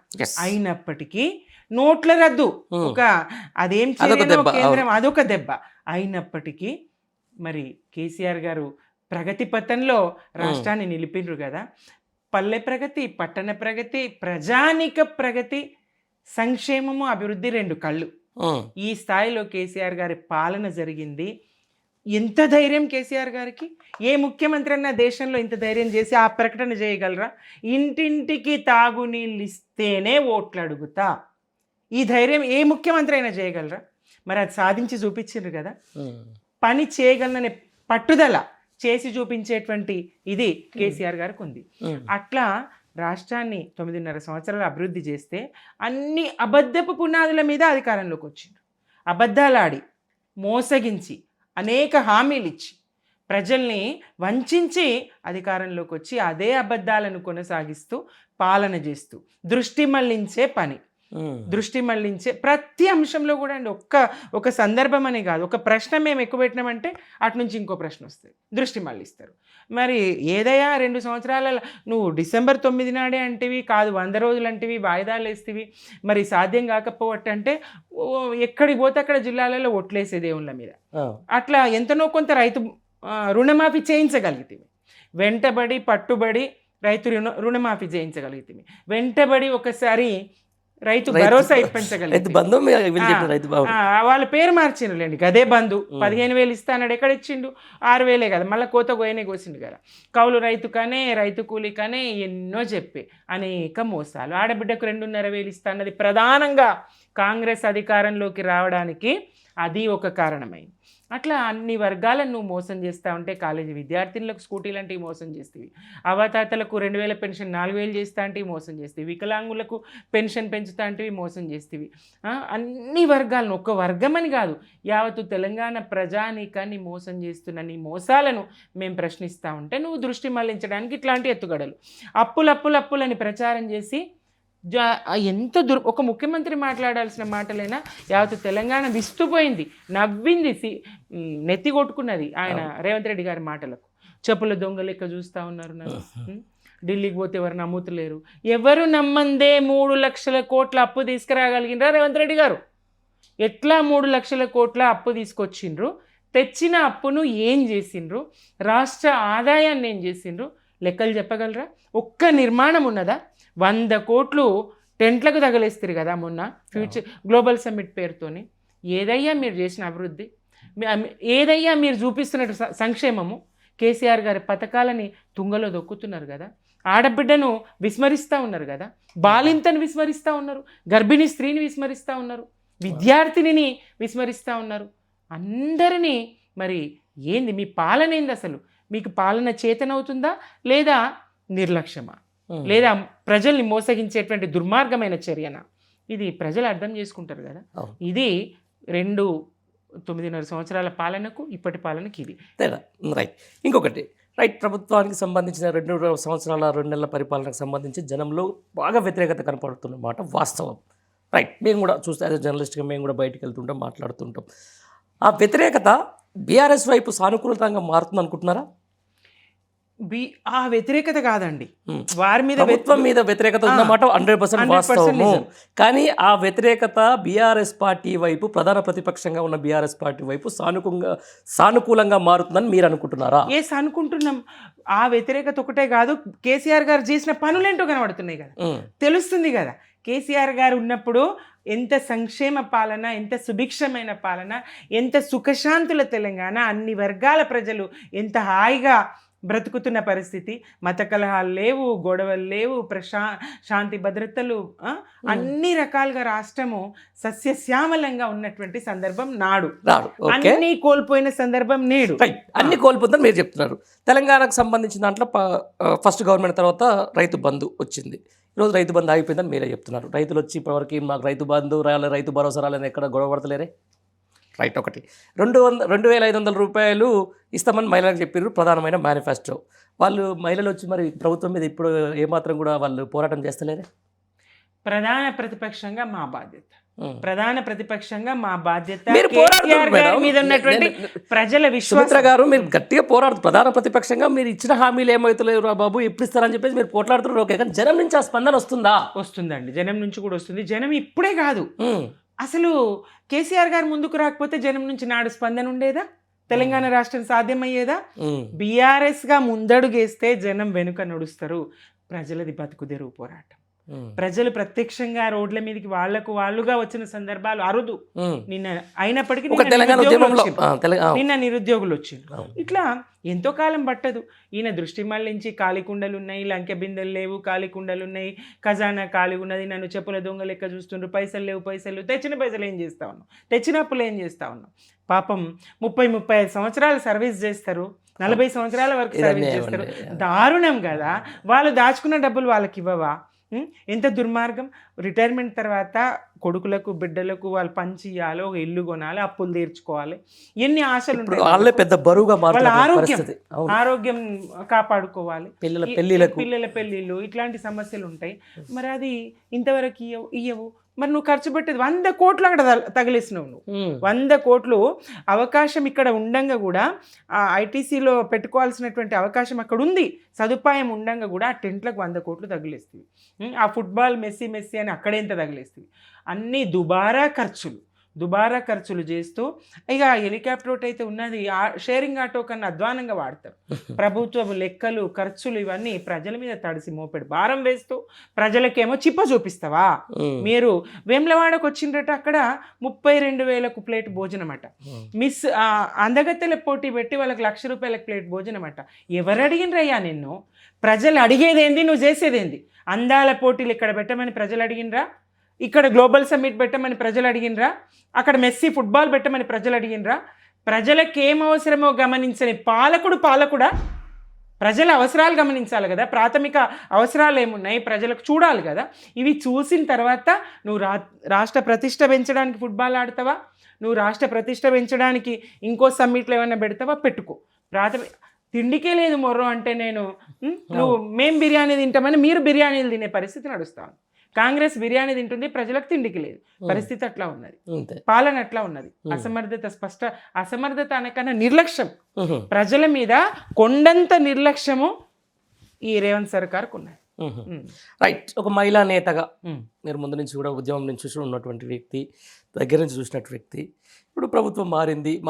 [SPEAKER 2] అయినప్పటికీ నోట్ల రద్దు అదేం చేయలేదు కేంద్రం, అదొక దెబ్బ. అయినప్పటికీ మరి కేసీఆర్ గారు ప్రగతి పథంలో రాష్ట్రాన్ని నిలిపిండ్రు కదా. పల్లె ప్రగతి, పట్టణ ప్రగతి, ప్రజానిక ప్రగతి, సంక్షేమము, అభివృద్ధి 2 కళ్ళు. ఈ స్థాయిలో కేసీఆర్ గారి పాలన జరిగింది. ఎంత ధైర్యం కేసీఆర్ గారికి! ఏ ముఖ్యమంత్రి అన్న దేశంలో ఇంత ధైర్యం చేసి ఆ ప్రకటన చేయగలరా? ఇంటింటికి తాగునీళ్ళు ఇస్తేనే ఓట్లు అడుగుతా, ఈ ధైర్యం ఏ ముఖ్యమంత్రి అయినా చేయగలరా? మరి అది సాధించి చూపించారు కదా. పని చేయగలననే పట్టుదల చేసి చూపించేటువంటి ఇది కేసీఆర్ గారికి ఉంది. అట్లా రాష్ట్రాన్ని 9.5 సంవత్సరాలు అభివృద్ధి చేస్తే అన్ని అబద్ధపు పునాదుల మీద అధికారంలోకి వచ్చిండ్రు. అబద్ధాలాడి, మోసగించి, అనేక హామీలు ఇచ్చి, ప్రజల్ని వంచి అధికారంలోకి వచ్చి అదే అబద్ధాలను కొనసాగిస్తూ పాలన చేస్తూ దృష్టి మళ్లించే ప్రతి అంశంలో కూడా అండి. ఒక సందర్భం అనే కాదు, ఒక ప్రశ్న మేము ఎక్కువ పెట్టినామంటే అటు నుంచి ఇంకో ప్రశ్న వస్తుంది, దృష్టి మళ్ళిస్తారు. మరి ఏదయ్యా 2 సంవత్సరాల నువ్వు డిసెంబర్ 9 నాడే అంటివి కాదు, 100 రోజులు అంటివి, వాయిదాలు వేస్తేవి, మరి సాధ్యం కాకపోవట్టంటే ఎక్కడికి పోతే అక్కడ జిల్లాలలో ఒట్లేసే దేవుళ్ళ మీద. అట్లా ఎంతనో కొంత రైతు రుణమాఫీ చేయించగలిగితే, వెంటబడి పట్టుబడి రైతు రుణమాఫీ చేయించగలిగితే, వెంటబడి ఒకసారి రైతు భరోసా ఇప్పించగలిగింది. వాళ్ళ పేరు మార్చిండ్రులేండి, గదే బంధు. 15,000 ఇస్తాడు, ఎక్కడ ఇచ్చిండు? 6,000 కదా, మళ్ళీ కోత గోయనే కోసిండు కదా. కౌలు రైతు కానీ, రైతు కూలి కానీ ఎన్నో చెప్పి అనేక మోసాలు. ఆడబిడ్డకు 2,500 ఇస్తా అన్నది ప్రధానంగా కాంగ్రెస్ అధికారంలోకి రావడానికి అది ఒక కారణమైంది. అట్లా అన్ని వర్గాలను నువ్వు మోసం చేస్తూ ఉంటే కాలేజీ విద్యార్థినులకు స్కూటీలు అంటే మోసం చేస్తేవి, అవతాతలకు 2000 పెన్షన్ 4000 చేస్తా అంటే మోసం చేస్తేవి, వికలాంగులకు పెన్షన్ పెంచుతా అంటే మోసం చేస్తేవి. అన్ని వర్గాలను, ఒక్క వర్గం అని కాదు, యావత్తు తెలంగాణ ప్రజానీకాన్ని మోసం చేస్తున్న నీ మోసాలను మేము ప్రశ్నిస్తూ ఉంటే నువ్వు దృష్టి మళ్లించడానికి ఇట్లాంటి ఎత్తుగడలు, అప్పులని ప్రచారం చేసి ఎంత ఒక ముఖ్యమంత్రి మాట్లాడాల్సిన మాటలైనా యావత్తు తెలంగాణ విస్తుపోయింది, నవ్వింది, నెత్తి కొట్టుకున్నది ఆయన రేవంత్ రెడ్డి గారి మాటలకు. చెప్పుల దొంగ లెక్క చూస్తూ ఉన్నారు నన్ను. ఢిల్లీకి పోతే ఎవరు నమ్ముతలేరు. ఎవరు నమ్మందే 3 లక్షల కోట్ల అప్పు తీసుకురాగలిగినరా రేవంత్ రెడ్డి గారు? ఎట్లా 3 లక్షల కోట్ల అప్పు తీసుకొచ్చిండ్రు? తెచ్చిన అప్పును ఏం చేసిండ్రు? రాష్ట్ర ఆదాయాన్ని ఏం చేసిండ్రు? లెక్కలు చెప్పగలరా? ఒక్క నిర్మాణం ఉన్నదా? 100 కోట్లు టెంట్లకు తగలేస్తారు కదా మొన్న ఫ్యూచర్ గ్లోబల్ సమ్మిట్ పేరుతోని. ఏదయ్యా మీరు చేసిన అభివృద్ధి? ఏదయ్యా మీరు చూపిస్తున్న సంక్షేమము? కేసీఆర్ గారి పథకాలని తుంగలో దొక్కుతున్నారు కదా, ఆడబిడ్డను విస్మరిస్తూ ఉన్నారు కదా, బాలింతను విస్మరిస్తూ ఉన్నారు, గర్భిణీ స్త్రీని విస్మరిస్తూ ఉన్నారు, విద్యార్థినిని విస్మరిస్తూ ఉన్నారు. అందరినీ మరి ఏంది మీ పాలన? ఏంది అసలు? మీకు పాలన చేతనవుతుందా లేదా నిర్లక్ష్యమా లేదా ప్రజల్ని మోసగించేటువంటి దుర్మార్గమైన చర్యనా? ఇది ప్రజలు అర్థం చేసుకుంటారు కదా. ఇది 9.5 సంవత్సరాల పాలనకు ఇప్పటి పాలనకి ఇది
[SPEAKER 1] తేడా. రైట్. ఇంకొకటి ప్రభుత్వానికి సంబంధించిన 2 సంవత్సరాల 2 నెలల పరిపాలనకు సంబంధించి జనంలో బాగా వ్యతిరేకత కనపడుతున్నమాట వాస్తవం. మేము కూడా చూస్తే అదే జర్నలిస్ట్గా మేము కూడా బయటకు వెళ్తుంటాం, మాట్లాడుతుంటాం. ఆ వ్యతిరేకత బీఆర్ఎస్ వైపు సానుకూలంగా మారుతుంది అనుకుంటున్నారా?
[SPEAKER 2] ఆ వ్యతిరేకత కాదండి, వారి మీద
[SPEAKER 1] ప్రభుత్వం మీద వ్యతిరేకత ఉన్నమాట 100% వాస్తవము. కానీ ఆ వ్యతిరేకత బీఆర్ఎస్ పార్టీ వైపు, ప్రధాన ప్రతిపక్షంగా ఉన్న బీఆర్ఎస్ పార్టీ వైపు సానుకూలంగా మారుతుందని మీరు అనుకుంటున్నారా?
[SPEAKER 2] అనుకుంటున్నాం. ఆ వ్యతిరేకత ఒకటే కాదు, కేసీఆర్ గారు చేసిన పనులేంటో కనబడుతున్నాయి కదా, తెలుస్తుంది కదా. కేసీఆర్ గారు ఉన్నప్పుడు ఎంత సంక్షేమ పాలన, ఎంత సుభిక్షమైన పాలన, ఎంత సుఖశాంతుల తెలంగాణ, అన్ని వర్గాల ప్రజలు ఎంత హాయిగా బ్రతుకుతున్న పరిస్థితి, మత కలహాలు లేవు, గొడవలు లేవు, శాంతి భద్రతలు, అన్ని రకాలుగా రాష్ట్రము సస్యశ్యామలంగా ఉన్నటువంటి సందర్భం నాడు. అన్ని కోల్పోయిన సందర్భం నేడు.
[SPEAKER 1] అన్ని కోల్పోతుందని మీరు చెప్తున్నారు. తెలంగాణకు సంబంధించిన దాంట్లో ఫస్ట్ గవర్నమెంట్ తర్వాత రైతు బంధు వచ్చింది. ఈరోజు రైతు బంధు ఆగిపోయిందని మీరే చెప్తున్నారు. రైతులు వచ్చి ఇప్పటివరకు మాకు రైతు బంధు రాయాలి, రైతు భరోసా రాలని ఎక్కడ గొడవ పడతలేరే? ఒకటి 2,500 రూపాయలు ఇస్తామని మహిళలకు చెప్పారు, ప్రధానమైన మేనిఫెస్టో. వాళ్ళు మహిళలు వచ్చి మరి ప్రభుత్వం మీద ఇప్పుడు ఏమాత్రం కూడా వాళ్ళు పోరాటం చేస్తలేరే?
[SPEAKER 2] ప్రధాన ప్రతిపక్షంగా మా బాధ్యత, మీద ఉన్నటువంటి ప్రజల విశ్వాసం
[SPEAKER 1] గారు మీరు గట్టిగా పోరాడుతారు. ప్రధాన ప్రతిపక్షంగా మీరు ఇచ్చిన హామీలు ఏమవుతలేరు రా బాబు, ఎప్పుడు ఇస్తారని చెప్పేసి మీరు పోట్లాడుతున్నారు. ఓకే, కానీ జనం నుంచి ఆ స్పందన వస్తుందా?
[SPEAKER 2] వస్తుందండి, జనం నుంచి కూడా వస్తుంది. జనం ఇప్పుడే కాదు, అసలు కేసీఆర్ గారు ముందుకు రాకపోతే జనం నుంచి నాడు స్పందన ఉండేదా? తెలంగాణ రాష్ట్రం సాధ్యమయ్యేదా? బీఆర్ఎస్గా ముందడుగేస్తే జనం వెనుక నడుస్తారు. ప్రజలది బతుకుదెరువు పోరాటం. ప్రజలు ప్రత్యక్షంగా రోడ్ల మీదకి వాళ్ళుగా వచ్చిన సందర్భాలు అరుదు. నిన్న అయినప్పటికీ నిన్న నిరుద్యోగులు వచ్చిండ్రు. ఇట్లా ఎంతో కాలం పట్టదు. ఈయన దృష్టి మళ్లించి ఖాళీ కుండలు ఉన్నాయి, లంకె బిందెలు లేవు, ఖాళీ కుండలు ఉన్నాయి, ఖజానా ఖాళీ ఉన్నది, నన్ను చెప్పుల దొంగ లెక్క చూస్తుండ్రు, పైసలు లేవు, తెచ్చిన పైసలు ఏం చేస్తా ఉన్నాం, తెచ్చిన అప్పులు ఏం చేస్తా ఉన్నాం. పాపం 30-35 సంవత్సరాలు సర్వీస్ చేస్తారు, 40 సంవత్సరాల వరకు సర్వీస్ చేస్తారు. దారుణం కదా. వాళ్ళు దాచుకున్న డబ్బులు వాళ్ళకి ఇవ్వవా? ఎంత దుర్మార్గం. రిటైర్మెంట్ తర్వాత కొడుకులకు బిడ్డలకు వాళ్ళు పంచి ఇవ్వాలి, ఒక ఇల్లు కొనాలి, అప్పులు తీర్చుకోవాలి, ఎన్ని ఆశలు ఉంటాయి. వాళ్ళే పెద్ద బరువుగా వాళ్ళ ఆరోగ్యం కాపాడుకోవాలి, పిల్లల పెళ్ళిళ్ళు, ఇట్లాంటి సమస్యలు ఉంటాయి. మరి అది ఇంతవరకు ఇయ్యవు. మరి నువ్వు ఖర్చు పెట్టేది 100 కోట్లు అక్కడ తగిలేసినావు. నువ్వు 100 కోట్లు అవకాశం ఇక్కడ ఉండంగా కూడా, ఐటీసీలో పెట్టుకోవాల్సినటువంటి అవకాశం అక్కడ ఉంది, సదుపాయం ఉండంగా కూడా ఆ టెంట్లకు 100 కోట్లు తగిలేస్తుంది. ఆ ఫుట్బాల్ మెస్సీ అని అక్కడేంత తగిలేస్తుంది. అన్నీ దుబారా ఖర్చులు చేస్తూ, ఇక హెలికాప్టర్ ఒకటి అయితే ఉన్నది, షేరింగ్ ఆటో కన్నా అధ్వానంగా వాడతారు. ప్రభుత్వ లెక్కలు, ఖర్చులు ఇవన్నీ ప్రజల మీద తడిసి మోపెడు భారం వేస్తూ, ప్రజలకేమో చిప్ప చూపిస్తావా? మీరు వేములవాడకు వచ్చిండ్రట, అక్కడ 32,000 ప్లేట్ భోజనం అట. అందగత్తెల పోటీ పెట్టి వాళ్ళకి ₹1,00,000 ప్లేట్ భోజనం అట. ఎవరు అడిగినరయ్యా నిన్ను? ప్రజలు అడిగేదేంది, నువ్వు చేసేదేంది? అందాల పోటీలు ఇక్కడ పెట్టమని ప్రజలు అడిగినరా? ఇక్కడ గ్లోబల్ సమ్మిట్ పెట్టమని ప్రజలు అడిగినరా? అక్కడ మెస్సీ ఫుట్బాల్ పెట్టమని ప్రజలు అడిగినరా? ప్రజలకు ఏం అవసరమో గమనించని పాలకుడా? ప్రజల అవసరాలు గమనించాలి కదా, ప్రాథమిక అవసరాలు ఏమున్నాయి ప్రజలకు చూడాలి కదా. ఇవి చూసిన తర్వాత నువ్వు రాష్ట్ర ప్రతిష్ట పెంచడానికి ఫుట్బాల్ ఆడతావా, నువ్వు రాష్ట్ర ప్రతిష్ట పెంచడానికి ఇంకో సమ్మిట్లో ఏమైనా పెడతావా, పెట్టుకో. తిండికే లేదు మొర్రో అంటే నువ్వు మేం బిర్యానీ తింటామని మీరు బిర్యానీలు తినే పరిస్థితి నడుస్తాను. కాంగ్రెస్ బిర్యానీ తింటుంది, ప్రజలకు తిండికి లేదు. పరిస్థితి అట్లా ఉన్నది, పాలన అట్లా ఉన్నది. అసమర్థత అనకన్నా నిర్లక్ష్యం, ప్రజల మీద కొండంత నిర్లక్ష్యము ఈ రేవంత్ సర్కార్కు ఉన్నది.
[SPEAKER 1] రైట్. ఒక మహిళా నేతగా మీరు ముందు నుంచి కూడా ఉద్యమం నుంచి చూసి ఉన్నటువంటి వ్యక్తి, దగ్గర నుంచి చూసినటువంటి వ్యక్తి, ఇప్పుడు ప్రభుత్వం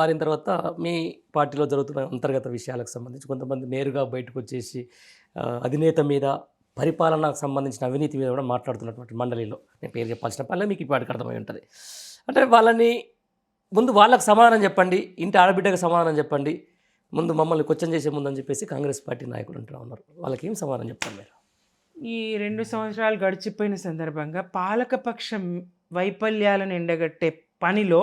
[SPEAKER 1] మారిన తర్వాత మీ పార్టీలో జరుగుతున్న అంతర్గత విషయాలకు సంబంధించి కొంతమంది నేరుగా బయటకు వచ్చేసి అధినేత మీద, పరిపాలనకు సంబంధించిన అవినీతి మీద కూడా మాట్లాడుతున్నటువంటి మండలిలో నేను పేరు చెప్పాల్సిన పనులు మీకు ఇప్పటికి అర్థమై ఉంటుంది. అంటే వాళ్ళకు సమాధానం చెప్పండి, ఇంటి ఆడబిడ్డకు సమాధానం చెప్పండి, ముందు మమ్మల్ని క్వశ్చన్ చేసే ముందని చెప్పేసి కాంగ్రెస్ పార్టీ నాయకులు అంటూ ఉన్నారు. వాళ్ళకి ఏం సమాధానం చెప్తారు మీరు?
[SPEAKER 2] ఈ 2 సంవత్సరాలు గడిచిపోయిన సందర్భంగా పాలకపక్షం వైఫల్యాలను ఎండగట్టే పనిలో,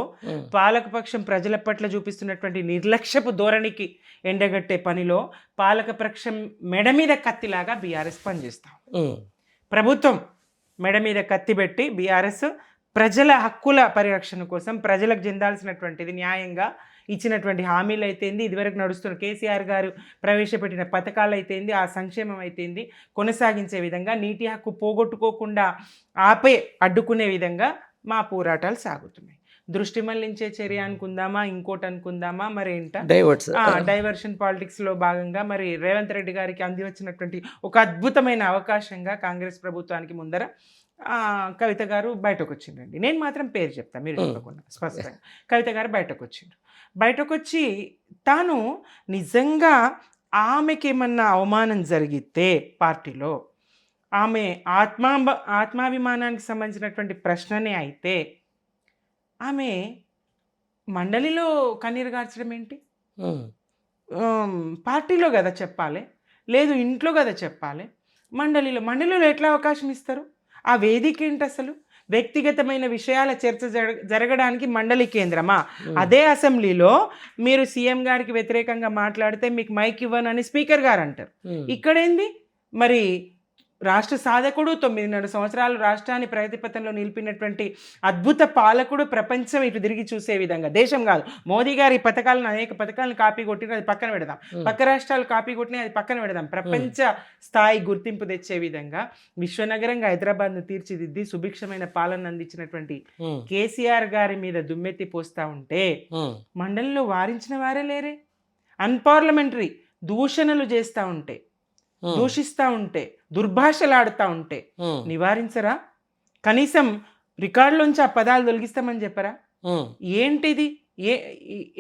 [SPEAKER 2] పాలకపక్షం ప్రజల పట్ల చూపిస్తున్నటువంటి నిర్లక్ష్యపు ధోరణికి ఎండగట్టే పనిలో పాలకపక్షం మెడ మీద కత్తిలాగా బీఆర్ఎస్ పనిచేస్తాం. ప్రభుత్వం మెడ మీద కత్తి పెట్టి బీఆర్ఎస్ ప్రజల హక్కుల పరిరక్షణ కోసం, ప్రజలకు చెందాల్సినటువంటిది న్యాయంగా ఇచ్చినటువంటి హామీలు అయితేంది, ఇదివరకు నడుస్తున్న కేసీఆర్ గారు ప్రవేశపెట్టిన పథకాలు అయితేంది, ఆ సంక్షేమం అయితేంది కొనసాగించే విధంగా, నీటి హక్కు పోగొట్టుకోకుండా అడ్డుకునే విధంగా మా పోరాటాలు సాగుతున్నాయి. దృష్టి మళ్లించే చర్య అనుకుందామా, ఇంకోటి అనుకుందామా, మరేంట డైవర్షన్ పాలిటిక్స్లో భాగంగా మరి రేవంత్ రెడ్డి గారికి అంది వచ్చినటువంటి ఒక అద్భుతమైన అవకాశంగా కాంగ్రెస్ ప్రభుత్వానికి ముందర కవిత గారు బయటకు వచ్చిందండి. నేను మాత్రం పేరు చెప్తాను, మీరు చెప్పకుండా స్పష్టంగా. కవిత గారు బయటకు వచ్చి తాను నిజంగా ఆమెకి ఏమన్నా అవమానం జరిగితే పార్టీలో, ఆమె ఆత్మాభిమానానికి సంబంధించినటువంటి ప్రశ్ననే అయితే, ఆమె మండలిలో కన్నీరు గార్చడం ఏంటి? పార్టీలో కదా చెప్పాలి, లేదు ఇంట్లో కదా చెప్పాలి. మండలిలో ఎట్లా అవకాశం ఇస్తారు? ఆ వేదిక ఏంటి అసలు? వ్యక్తిగతమైన విషయాల చర్చ జరగడానికి మండలి కేంద్రమా? అదే అసెంబ్లీలో మీరు సీఎం గారికి వ్యతిరేకంగా మాట్లాడితే మీకు మైక్ ఇవ్వనని స్పీకర్ గారు అంటారు. ఇక్కడేంది మరి? రాష్ట్ర సాధకుడు, 9.5 సంవత్సరాలు రాష్ట్రాన్ని ప్రగతిపథంలో నిలిపినటువంటి అద్భుత పాలకుడు, ప్రపంచం ఇటు తిరిగి చూసే విధంగా, దేశం కాదు, మోదీ గారి పథకాలను, అనేక పథకాలను కాపీ కొట్టిన అది పక్కన పెడదాం, పక్క రాష్ట్రాలు కాపీ కొట్టిన అది పక్కన పెడదాం, ప్రపంచ స్థాయి గుర్తింపు తెచ్చే విధంగా విశ్వనగరంగా హైదరాబాద్ను తీర్చిదిద్ది సుభిక్షమైన పాలన అందించినటువంటి కేసీఆర్ గారి మీద దుమ్మెత్తి పోస్తా ఉంటే మండలిలో వారించిన వారే లేరే. అన్పార్లమెంటరీ దూషణలు చేస్తూ ఉంటే, దూషిస్తూ ఉంటే, దుర్భాషలాడుతూ ఉంటే నివారించరా? కనీసం రికార్డులోంచి ఆ పదాలు తొలగిస్తామని చెప్పరా? ఏంటిది?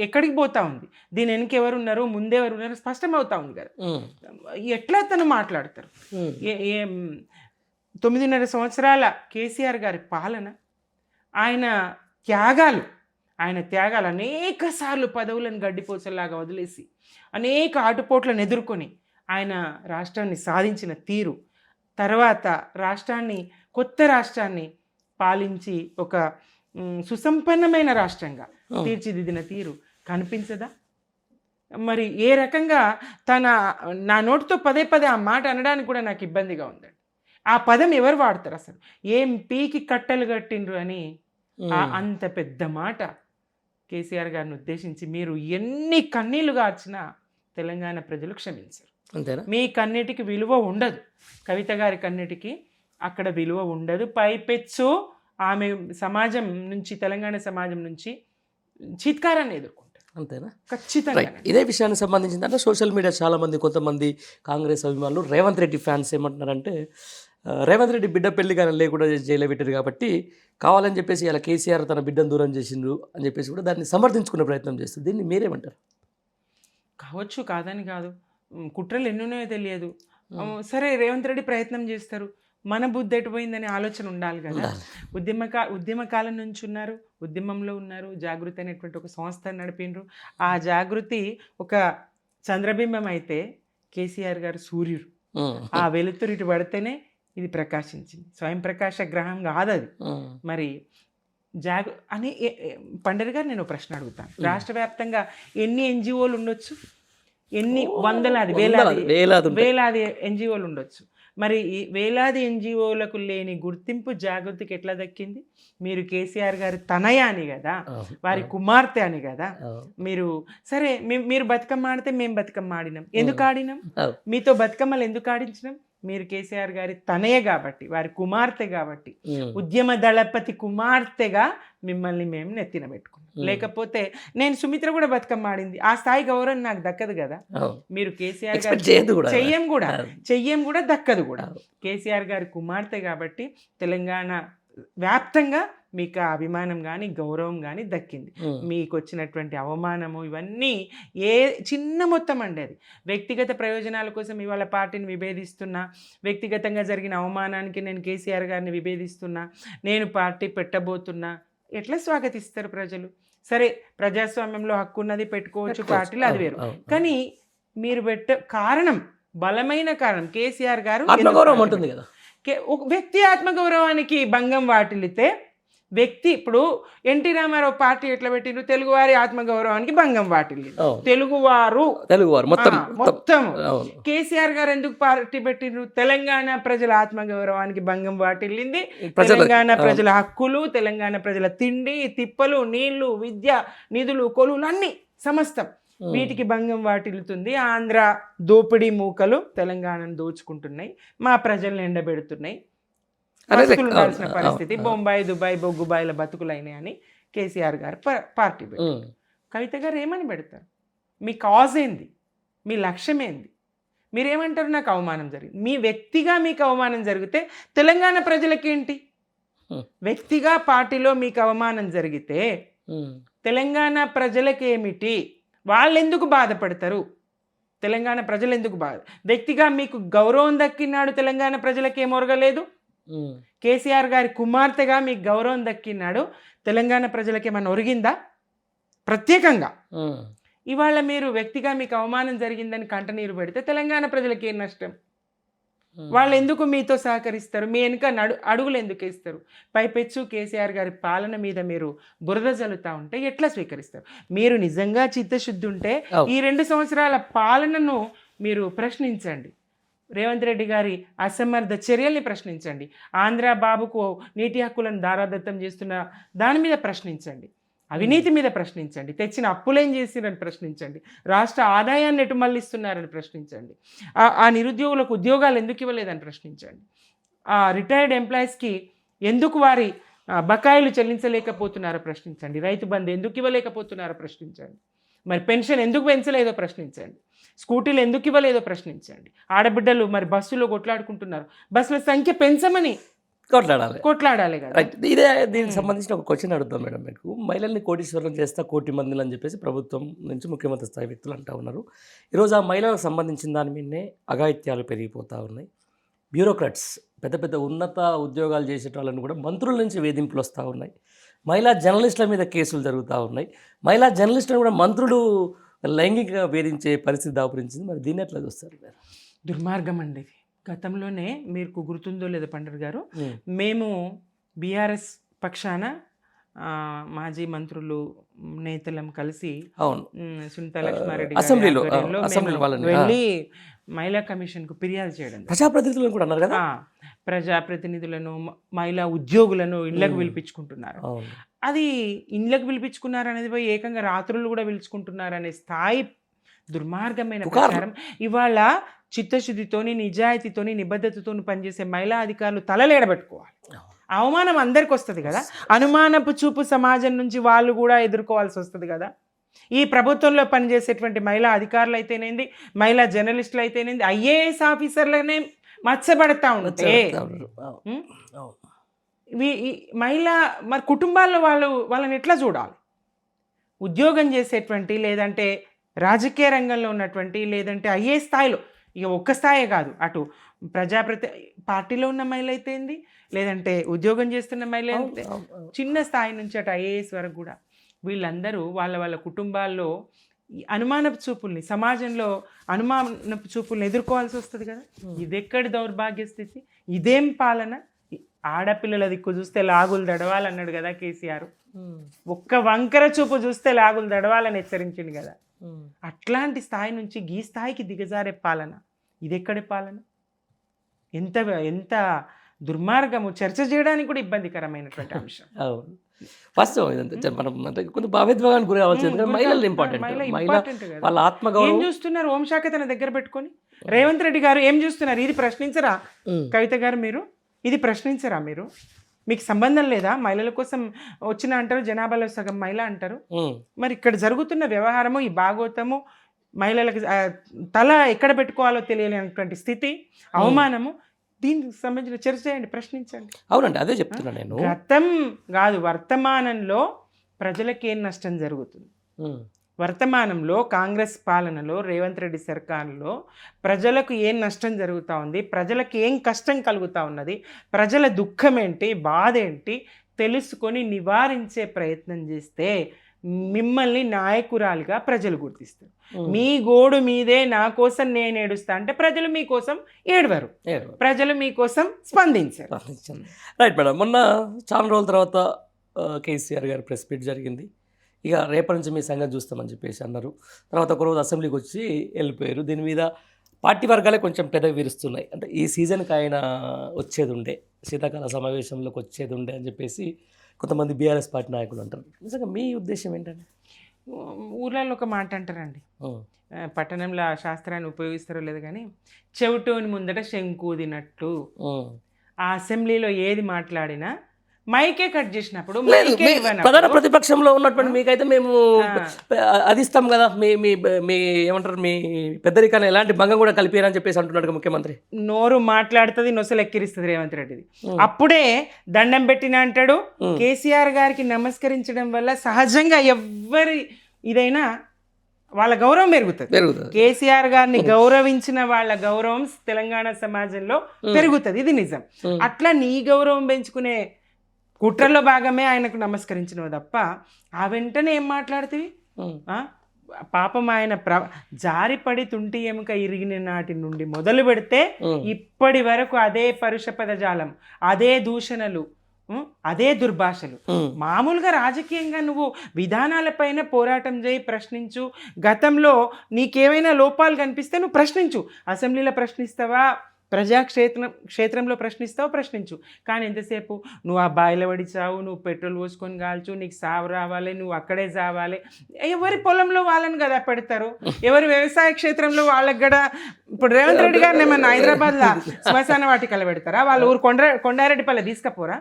[SPEAKER 2] ఎక్కడికి పోతా ఉంది? దీని వెనక ఎవరున్నారు, ముందెవరున్నారు స్పష్టం అవుతా ఉంది కదా. ఎట్లా తను మాట్లాడతారు? 9.5 సంవత్సరాల కేసీఆర్ గారి పాలన, ఆయన త్యాగాలు అనేక సార్లు పదవులను గడ్డిపోచల్లాగా వదిలేసి, అనేక ఆటుపోట్లను ఎదుర్కొని ఆయన రాష్ట్రాన్ని సాధించిన తీరు, తర్వాత కొత్త రాష్ట్రాన్ని పాలించి ఒక సుసంపన్నమైన రాష్ట్రంగా తీర్చిదిద్దిన తీరు కనిపించదా? మరి ఏ రకంగా నా నోటితో పదే ఆ మాట అనడానికి కూడా నాకు ఇబ్బందిగా ఉందండి. ఆ పదం ఎవరు వాడతారు అసలు? ఏం పీకి కట్టలు కట్టిండ్రు అని అంత పెద్ద మాట కేసీఆర్ గారిని ఉద్దేశించి మీరు ఎన్ని కన్నీళ్లు గార్చినా తెలంగాణ ప్రజలు క్షమించరు.
[SPEAKER 1] అంతేనా?
[SPEAKER 2] మీ కన్నిటికి విలువ ఉండదు, కవిత గారి కన్నిటికి అక్కడ విలువ ఉండదు. పైపెచ్చు ఆమె సమాజం నుంచి, తెలంగాణ సమాజం నుంచి చిత్కారాన్ని ఎదుర్కొంటారు.
[SPEAKER 1] అంతేనా?
[SPEAKER 2] ఖచ్చితంగా.
[SPEAKER 1] ఇదే విషయానికి సంబంధించింది అంటే సోషల్ మీడియా చాలామంది, కొంతమంది కాంగ్రెస్ అభిమానులు, రేవంత్ రెడ్డి ఫ్యాన్స్ ఏమంటున్నారంటే, రేవంత్ రెడ్డి బిడ్డ పెళ్లి కానీ లేకుండా జైల్లో పెట్టారు కాబట్టి కావాలని చెప్పేసి ఇలా కేసీఆర్ తన బిడ్డను దూరం చేసిండ్రు అని చెప్పేసి కూడా దాన్ని సమర్థించుకునే ప్రయత్నం చేస్తుంది. దీన్ని మీరేమంటారు?
[SPEAKER 2] కావచ్చు, కాదని కాదు, కుట్రలు ఎన్నున్నాయో తెలియదు. సరే, రేవంత్ రెడ్డి ప్రయత్నం చేస్తారు, మన బుద్ధి ఎటుపోయిందనే ఆలోచన ఉండాలి కదా. ఉద్యమ కాలం నుంచి ఉన్నారు, ఉద్యమంలో ఉన్నారు, జాగృతి అనేటువంటి ఒక సంస్థ నడిపిండ్రు. ఆ జాగృతి ఒక చంద్రబింబం అయితే కేసీఆర్ గారు సూర్యుడు. ఆ వెలుతురు ఇటు పడితేనే ఇది ప్రకాశించింది. స్వయం ప్రకాశ గ్రహం కాదు అది. మరి అని పండరి గారు నేను ప్రశ్న అడుగుతాను. రాష్ట్ర వ్యాప్తంగా ఎన్ని ఎన్జిఓలు ఉండొచ్చు? ఎన్ని వందలాది వేలాది ఎన్జిఓలు ఉండొచ్చు. మరి ఈ వేలాది ఎన్జిఓలకు లేని గుర్తింపు జాగృతికి ఎట్లా దక్కింది? మీరు కేసీఆర్ గారి తనయ అని కదా, వారి కుమార్తె అని కదా. మీరు సరే మీరు బతుకమ్మ ఆడితే మేము బతుకమ్మ ఆడినాం. ఎందుకు ఆడినాం? మీతో బతుకమ్మలు ఎందుకు ఆడించినాం? మీరు కేసీఆర్ గారి తనయ కాబట్టి, వారి కుమార్తె కాబట్టి, ఉద్యమ దళపతి కుమార్తెగా మిమ్మల్ని మేము నెత్తిన పెట్టుకున్నాం. లేకపోతే నేను సుమిత్ర కూడా బతుకమ్మ ఆడింది, ఆ స్థాయి గౌరవం నాకు దక్కదు కదా. మీరు కేసీఆర్ గారు చెయ్యం కూడా దక్కదు కూడా. కేసీఆర్ గారి కుమార్తె కాబట్టి తెలంగాణ వ్యాప్తంగా మీకు ఆ అభిమానం కానీ గౌరవం కానీ దక్కింది. మీకు వచ్చినటువంటి అవమానము ఇవన్నీ ఏ చిన్న మొత్తం అండి. అది వ్యక్తిగత ప్రయోజనాల కోసం ఇవాళ పార్టీని విభేదిస్తున్నా, వ్యక్తిగతంగా జరిగిన అవమానానికి నేను కేసీఆర్ గారిని విభేదిస్తున్నా, నేను పార్టీ పెట్టబోతున్నా, ఎట్లా స్వాగతిస్తారు ప్రజలు? సరే, ప్రజాస్వామ్యంలో హక్కు ఉన్నది, పెట్టుకోవచ్చు పార్టీలు, అది వేరు. కానీ మీరు కారణం, బలమైన కారణం కేసీఆర్ గారు
[SPEAKER 1] ఆత్మగౌరవం ఉంటుంది కదా.
[SPEAKER 2] ఒక వ్యక్తి ఆత్మగౌరవానికి భంగం వాటిల్లితే వ్యక్తి, ఇప్పుడు ఎన్టీ రామారావు పార్టీ ఎట్లా పెట్టిండ్రు? తెలుగువారి ఆత్మగౌరవానికి భంగం వాటిల్లి, తెలుగువారు మొత్తం. కేసీఆర్ గారు ఎందుకు పార్టీ పెట్టిండ్రు? తెలంగాణ ప్రజల ఆత్మగౌరవానికి భంగం వాటిల్లింది. తెలంగాణ ప్రజల హక్కులు, తెలంగాణ ప్రజల తిండి తిప్పలు, నీళ్లు, విద్య, నిధులు, కొలువులు అన్ని సమస్తం వీటికి భంగం వాటిల్లుతుంది. ఆంధ్ర దోపిడీ మూకలు తెలంగాణను దోచుకుంటున్నాయి, మా ప్రజల్ని ఎండబెడుతున్నాయి, బతుకులు ఉండాల్సిన పరిస్థితి, బొంబాయి దుబాయ్ బొగ్గుబాయిల బతుకులైనాయి అని కేసీఆర్ గారు పార్టీ పెట్టారు. కవిత గారు ఏమని పెడతారు? మీ కాజ్ ఏంది? మీ లక్ష్యం ఏంది? మీరేమంటారు? నాకు అవమానం జరిగింది. మీ వ్యక్తిగా మీకు అవమానం జరిగితే తెలంగాణ ప్రజలకేంటి? వ్యక్తిగా పార్టీలో మీకు అవమానం జరిగితే తెలంగాణ ప్రజలకేమిటి? వాళ్ళు ఎందుకు బాధపడతారు? తెలంగాణ ప్రజలు ఎందుకు వ్యక్తిగా మీకు గౌరవం దక్కినాడు, తెలంగాణ ప్రజలకి ఏమొరగలేదు. కేసీఆర్ గారి కుమార్తెగా మీకు గౌరవం దక్కినాడు, తెలంగాణ ప్రజలకి ఏమన్నా ఒరిగిందా ప్రత్యేకంగా? ఇవాళ మీరు వ్యక్తిగా మీకు అవమానం జరిగిందని కంటనీరు పెడితే తెలంగాణ ప్రజలకి ఏం నష్టం? వాళ్ళు ఎందుకు మీతో సహకరిస్తారు? మీ వెనుక అడుగులు ఎందుకు వేస్తారు? పైపెచ్చు కేసీఆర్ గారి పాలన మీద మీరు బురద జల్లుతా ఉంటే ఎట్లా స్వీకరిస్తారు? మీరు నిజంగా చిత్తశుద్ధి ఉంటే ఈ 2 సంవత్సరాల పాలనను మీరు ప్రశ్నించండి. రేవంత్ రెడ్డి గారి అసమర్థ చర్యల్ని ప్రశ్నించండి. ఆంధ్ర బాబుకు నీటి హక్కులను దారాదత్తం చేస్తున్న దాని మీద ప్రశ్నించండి. అవినీతి మీద ప్రశ్నించండి. తెచ్చిన అప్పులేం చేసిరని ప్రశ్నించండి. రాష్ట్ర ఆదాయాన్ని ఎటు మళ్ళిస్తున్నారని ప్రశ్నించండి. ఆ నిరుద్యోగులకు ఉద్యోగాలు ఎందుకు ఇవ్వలేదని ప్రశ్నించండి. ఆ రిటైర్డ్ ఎంప్లాయీస్కి ఎందుకు వారి బకాయిలు చెల్లించలేకపోతున్నారో ప్రశ్నించండి. రైతు బంధు ఎందుకు ఇవ్వలేకపోతున్నారో ప్రశ్నించండి. మరి పెన్షన్ ఎందుకు పెంచలేదో ప్రశ్నించండి. స్కూటీలు ఎందుకు ఇవ్వలేదో ప్రశ్నించండి. ఆడబిడ్డలు మరి బస్సులో కొట్లాడుకుంటున్నారు, బస్సుల సంఖ్య పెంచమని కొట్లాడాలి కదా.
[SPEAKER 1] ఇదే దీనికి సంబంధించిన ఒక క్వశ్చన్ అడుగుతాం మేడం. మీకు మహిళల్ని కోటీశ్వరం చేస్తా 1 కోటి మందిని అని చెప్పేసి ప్రభుత్వం నుంచి ముఖ్యమంత్రి స్థాయి వ్యక్తులు అంటూ ఉన్నారు. ఈరోజు ఆ మహిళలకు సంబంధించిన దాని మీదనే అఘాయిత్యాలు పెరిగిపోతూ ఉన్నాయి. బ్యూరోక్రాట్స్, పెద్ద పెద్ద ఉన్నత ఉద్యోగాలు చేసే వాళ్ళని కూడా మంత్రుల నుంచి వేధింపులు వస్తూ ఉన్నాయి. మహిళా జర్నలిస్టుల మీద కేసులు జరుగుతూ ఉన్నాయి. మహిళా జర్నలిస్టులను కూడా మంత్రులు లైంగికంగా వేధించే పరిస్థితి దాపురించింది. మరి దీన్ని ఎట్లా చూస్తారు?
[SPEAKER 2] దుర్మార్గం అండి. గతంలోనే మీకు గుర్తుందో లేదో పండర్ గారు, మేము బీఆర్ఎస్ పక్షాన మాజీ మంత్రులు నేతలం కలిసి సునీతా లక్ష్మారెడ్డి
[SPEAKER 1] అసెంబ్లీలో
[SPEAKER 2] వెళ్ళి మహిళా కమిషన్కు ఫిర్యాదు చేయడం.
[SPEAKER 1] ప్రజాప్రతినిధులను కూడా అన్నారు కదా,
[SPEAKER 2] ప్రజాప్రతినిధులను, మహిళా ఉద్యోగులను ఇళ్లకు పిలిపించుకుంటున్నారు. అది ఇళ్లకు పిలిపించుకున్నారు అనేది పోయి ఏకంగా రాత్రులు కూడా పిలుచుకుంటున్నారనే స్థాయి దుర్మార్గమైన ప్రచారం. ఇవాళ చిత్తశుద్ధితోని, నిజాయితీతోని, నిబద్ధతతోని పనిచేసే మహిళా అధికారులు తలలేడబెట్టుకోవాలి. అవమానం అందరికి వస్తుంది కదా. అనుమానపు చూపు సమాజం నుంచి వాళ్ళు కూడా ఎదుర్కోవాల్సి వస్తుంది కదా. ఈ ప్రభుత్వంలో పనిచేసేటువంటి మహిళా అధికారులు అయితేనేంది, మహిళా జర్నలిస్టులు అయితేనేంది, ఐఏఎస్ ఆఫీసర్లనే మచ్చబడతా ఉంటే మహిళా మరి కుటుంబాల్లో వాళ్ళని ఎట్లా చూడాలి? ఉద్యోగం చేసేటువంటి, లేదంటే రాజకీయ రంగంలో ఉన్నటువంటి, లేదంటే ఐఏఎస్ స్థాయిలో, ఇక ఒక్క స్థాయే కాదు, అటు పార్టీలో ఉన్న మహిళ అయితేంది, లేదంటే ఉద్యోగం చేస్తున్న మహిళ అయితే, చిన్న స్థాయి నుంచి అటు ఐఏఎస్ వరకు కూడా వీళ్ళందరూ వాళ్ళ కుటుంబాల్లో ఈ అనుమానపు చూపుల్ని, సమాజంలో అనుమానపు చూపుల్ని ఎదుర్కోవాల్సి వస్తుంది కదా. ఇదెక్కడి దౌర్భాగ్య స్థితి, ఇదేం పాలన. ఆడపిల్లల దిక్కు చూస్తే లాగులు దడవాలన్నాడు కదా కేసీఆర్. ఒక్క వంకర చూపు చూస్తే లాగులు దడవాలని హెచ్చరించింది కదా. అట్లాంటి స్థాయి నుంచి ఈ స్థాయికి దిగజారే పాలన, ఇదెక్కడి పాలన. ఎంత ఎంత దుర్మార్గము. చర్చ చేయడానికి కూడా ఇబ్బందికరమైనటువంటి అంశం.
[SPEAKER 1] వాస్తవం ఇదంతా. మనం అంటే కొంత భావోద్వేగానికి గురి అవ్వాల్సి మహిళలు ఇంపార్టెంట్. వాళ్ళ ఆత్మగౌరవం
[SPEAKER 2] ఏం చూస్తున్నారు హోంశాఖ తన దగ్గర పెట్టుకొని? రేవంత్ రెడ్డి గారు ఏం చూస్తున్నారు? ఇది ప్రశ్నించరా కవిత గారు? మీరు ఇది ప్రశ్నించరా? మీరు మీకు సంబంధం లేదా? మహిళల కోసం వచ్చిన అంటారు, జనాభాలో సగం మహిళ అంటారు. మరి ఇక్కడ జరుగుతున్న వ్యవహారము, ఈ భాగవతము, మహిళలకు తల ఎక్కడ పెట్టుకోవాలో తెలియలేనటువంటి స్థితి, అవమానము, దీనికి సంబంధించిన చర్చ చేయండి, ప్రశ్నించండి.
[SPEAKER 1] అవునండి, అదే చెప్తున్నా నేను.
[SPEAKER 2] గతం కాదు, వర్తమానంలో ప్రజలకు ఏం నష్టం జరుగుతుంది? వర్తమానంలో కాంగ్రెస్ పాలనలో, రేవంత్ రెడ్డి సర్కారులో ప్రజలకు ఏం నష్టం జరుగుతూ ఉంది, ప్రజలకు ఏం కష్టం కలుగుతూ ఉన్నది, ప్రజల దుఃఖం ఏంటి, బాధ ఏంటి తెలుసుకొని నివారించే ప్రయత్నం చేస్తే మిమ్మల్ని నాయకురాలుగా ప్రజలు గుర్తిస్తారు. మీ గోడు మీదే, నా కోసం నేను ఏడుస్తా అంటే ప్రజలు మీకోసం ఏడవరు, ప్రజలు మీకోసం స్పందించారు.
[SPEAKER 1] Right madam. మొన్న చాలా రోజుల తర్వాత కేసీఆర్ గారు ప్రెస్ మీట్ జరిగింది. ఇక రేపటి నుంచి మీ సంగతి చూస్తామని చెప్పేసి అన్నారు. తర్వాత ఒకరోజు అసెంబ్లీకి వచ్చి వెళ్ళిపోయారు. దీని మీద పార్టీ వర్గాలే కొంచెం పెదవి విరుస్తున్నాయి. అంటే ఈ సీజన్కి ఆయన వచ్చేది ఉండే, శీతాకాల సమావేశంలోకి వచ్చేది ఉండే అని చెప్పేసి కొంతమంది బీఆర్ఎస్ పార్టీ నాయకులు అంటారు. నిజంగా మీ ఉద్దేశం ఏంటంటే?
[SPEAKER 2] ఊర్లలో ఒక మాట అంటారండి, పట్టణంలో ఆ శాస్త్రాన్ని ఉపయోగిస్తారో లేదు కానీ, చెవిటోని ముందట శంకుదినట్లు. ఆ అసెంబ్లీలో ఏది మాట్లాడినా మైకే కట్ చేసినప్పుడు
[SPEAKER 1] ప్రధాన ప్రతిపక్షంలో ఉన్నటువంటి మీకైతే మేము అది ఇస్తాం కదా, మీ ఏమంటారు, మీ పెద్దరికాన్ని ఎలాంటి భంగం కూడా కలిపారని చెప్పేసి అంటున్నాడు ముఖ్యమంత్రి.
[SPEAKER 2] నోరు మాట్లాడుతుంది, నొసలు ఎక్కిరిస్తుంది రేవంత్ రెడ్డిది. అప్పుడే దండం పెట్టిన అంటాడు. కేసీఆర్ గారికి నమస్కరించడం వల్ల సహజంగా ఎవరి ఇదైనా వాళ్ళ గౌరవం పెరుగుతుంది. కేసీఆర్ గారిని గౌరవించిన వాళ్ళ గౌరవం తెలంగాణ సమాజంలో పెరుగుతుంది, ఇది నిజం. అట్లా నీ గౌరవం పెంచుకునే కుట్రలో భాగమే ఆయనకు నమస్కరించినవి తప్ప ఆ వెంటనే ఏం మాట్లాడుతుంది? పాపం ఆయన జారిపడి తుంటి ఎముక ఇరిగిన నాటి నుండి మొదలు పెడితే ఇప్పటి వరకు అదే పరుష పదజాలం, అదే దూషణలు, అదే దుర్భాషలు. మామూలుగా రాజకీయంగా నువ్వు విధానాలపైన పోరాటం చేయి, ప్రశ్నించు. గతంలో నీకేమైనా లోపాలు కనిపిస్తే నువ్వు ప్రశ్నించు. అసెంబ్లీలో ప్రశ్నిస్తావా, క్షేత్రంలో ప్రశ్నించు. కానీ ఎంతసేపు నువ్వు ఆ బాయిల పడి చావు, నువ్వు పెట్రోల్ పోసుకొని కాల్చు, నీకు సావు రావాలి, నువ్వు అక్కడే చావాలి. ఎవరి పొలంలో వాళ్ళని కదా పెడతారు, ఎవరి వ్యవసాయ క్షేత్రంలో వాళ్ళకి కూడా. ఇప్పుడు రేవంత్ రెడ్డి గారిని ఏమన్నా హైదరాబాద్లో శ్మశాన వాటికలు పెడతారా? వాళ్ళ ఊరు కొండారెడ్డిపల్లి తీసుకపోరా?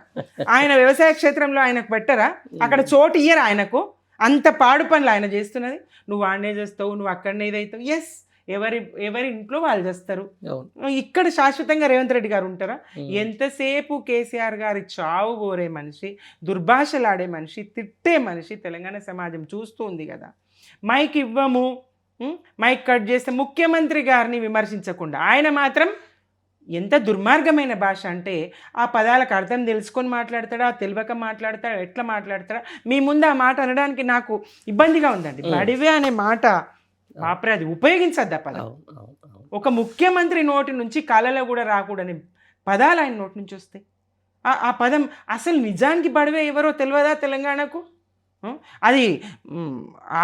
[SPEAKER 2] ఆయన వ్యవసాయ క్షేత్రంలో ఆయనకు పెట్టరా? అక్కడ చోటు ఇయ్యరా ఆయనకు? అంత పాడు పనులు ఆయన చేస్తున్నది. నువ్వు ఆడనే చేస్తావు, నువ్వు అక్కడనే ఇదవుతావు. ఎస్, ఎవరి ఇంట్లో వాళ్ళు చేస్తారు. ఇక్కడ శాశ్వతంగా రేవంత్ రెడ్డి గారు ఉంటారా? ఎంతసేపు కేసీఆర్ గారి చావు కోరే మనిషి, దుర్భాషలాడే మనిషి, తిట్టే మనిషి తెలంగాణ సమాజం చూస్తూ ఉంది కదా. మైక్ ఇవ్వము, మైక్ కట్ చేస్తే ముఖ్యమంత్రి గారిని విమర్శించకుండా ఆయన మాత్రం ఎంత దుర్మార్గమైన భాష అంటే ఆ పదాలకు అర్థం తెలుసుకొని మాట్లాడతాడా, తెలియక మాట్లాడతాడా, ఎట్లా మాట్లాడతాడా? మీ ముందు ఆ మాట అనడానికి నాకు ఇబ్బందిగా ఉందండి. బడివే అనే మాట పాపరే, అది ఉపయోగించద్దా పదం? ఒక ముఖ్యమంత్రి నోటి నుంచి కళలో కూడా రాకూడని పదాలు ఆయన నోటి నుంచి వస్తాయి. ఆ పదం అసలు నిజానికి బడివే ఎవరో తెలియదా తెలంగాణకు? అది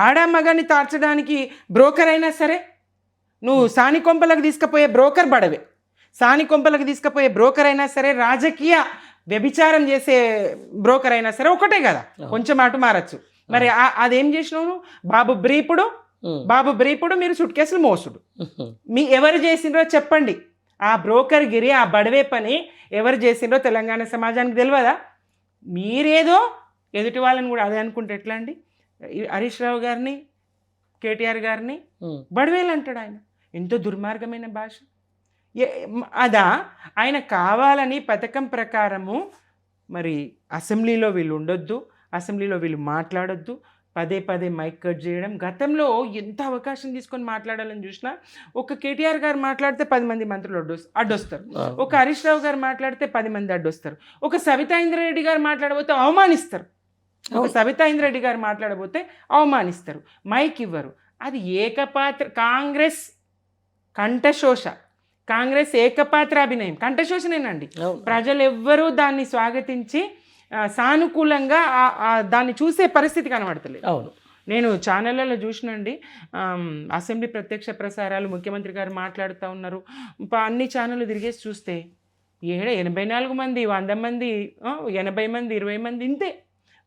[SPEAKER 2] ఆడమగని తార్చడానికి బ్రోకర్ అయినా సరే, నువ్వు సాని కొంపలకు తీసుకుపోయే బ్రోకర్ బడవే, సాని కొంపలకు తీసుకుపోయే బ్రోకర్ అయినా సరే, రాజకీయ వ్యభిచారం చేసే బ్రోకర్ అయినా సరే ఒకటే కదా, కొంచెం అటు మారచ్చు. మరి అదేం చేసినావు? బాబు బ్రీపుడు మీరు సుట్ కేసులు మోసుడు. ఎవరు చేసిండ్రో చెప్పండి. ఆ బ్రోకర్ గిరి, ఆ బడవే పని ఎవరు చేసిండ్రో తెలంగాణ సమాజానికి తెలియదా? మీరేదో ఎదుటి వాళ్ళని కూడా అదే అనుకుంటే ఎట్లా అండి? హరీష్ రావు గారిని, కేటీఆర్ గారిని బడవేలు అంటాడు ఆయన. ఎంతో దుర్మార్గమైన భాష. అదా ఆయన కావాలని పథకం ప్రకారము మరి అసెంబ్లీలో వీళ్ళు ఉండొద్దు, అసెంబ్లీలో వీళ్ళు మాట్లాడొద్దు, పదే మైక్ కట్ చేయడం. గతంలో ఎంత అవకాశం తీసుకొని మాట్లాడాలని చూసినా, ఒక కేటీఆర్ గారు మాట్లాడితే 10 మంది మంత్రులు అడ్డొస్తారు, ఒక హరీష్ రావు గారు మాట్లాడితే 10 మంది అడ్డొస్తారు, ఒక సబితా ఇంద్రారెడ్డి గారు మాట్లాడబోతే అవమానిస్తారు, మైక్ ఇవ్వరు. అది ఏకపాత్ర కాంగ్రెస్ కంఠశోష, కాంగ్రెస్ ఏకపాత్రాభినయం కంఠశోషనేనండి.
[SPEAKER 1] అవును.
[SPEAKER 2] ప్రజలు ఎవ్వరూ దాన్ని స్వాగతించి సానుకూలంగా దాన్ని చూసే పరిస్థితి కనబడతలేదు.
[SPEAKER 1] అవును.
[SPEAKER 2] నేను ఛానళ్ళలో చూసినండి, అసెంబ్లీ ప్రత్యక్ష ప్రసారాలు ముఖ్యమంత్రి గారు మాట్లాడుతూ ఉన్నారు, అన్ని ఛానళ్ళు తిరిగేసి చూస్తే 84 మంది, 100 మంది, 80 మంది, 20 మంది, ఇంతే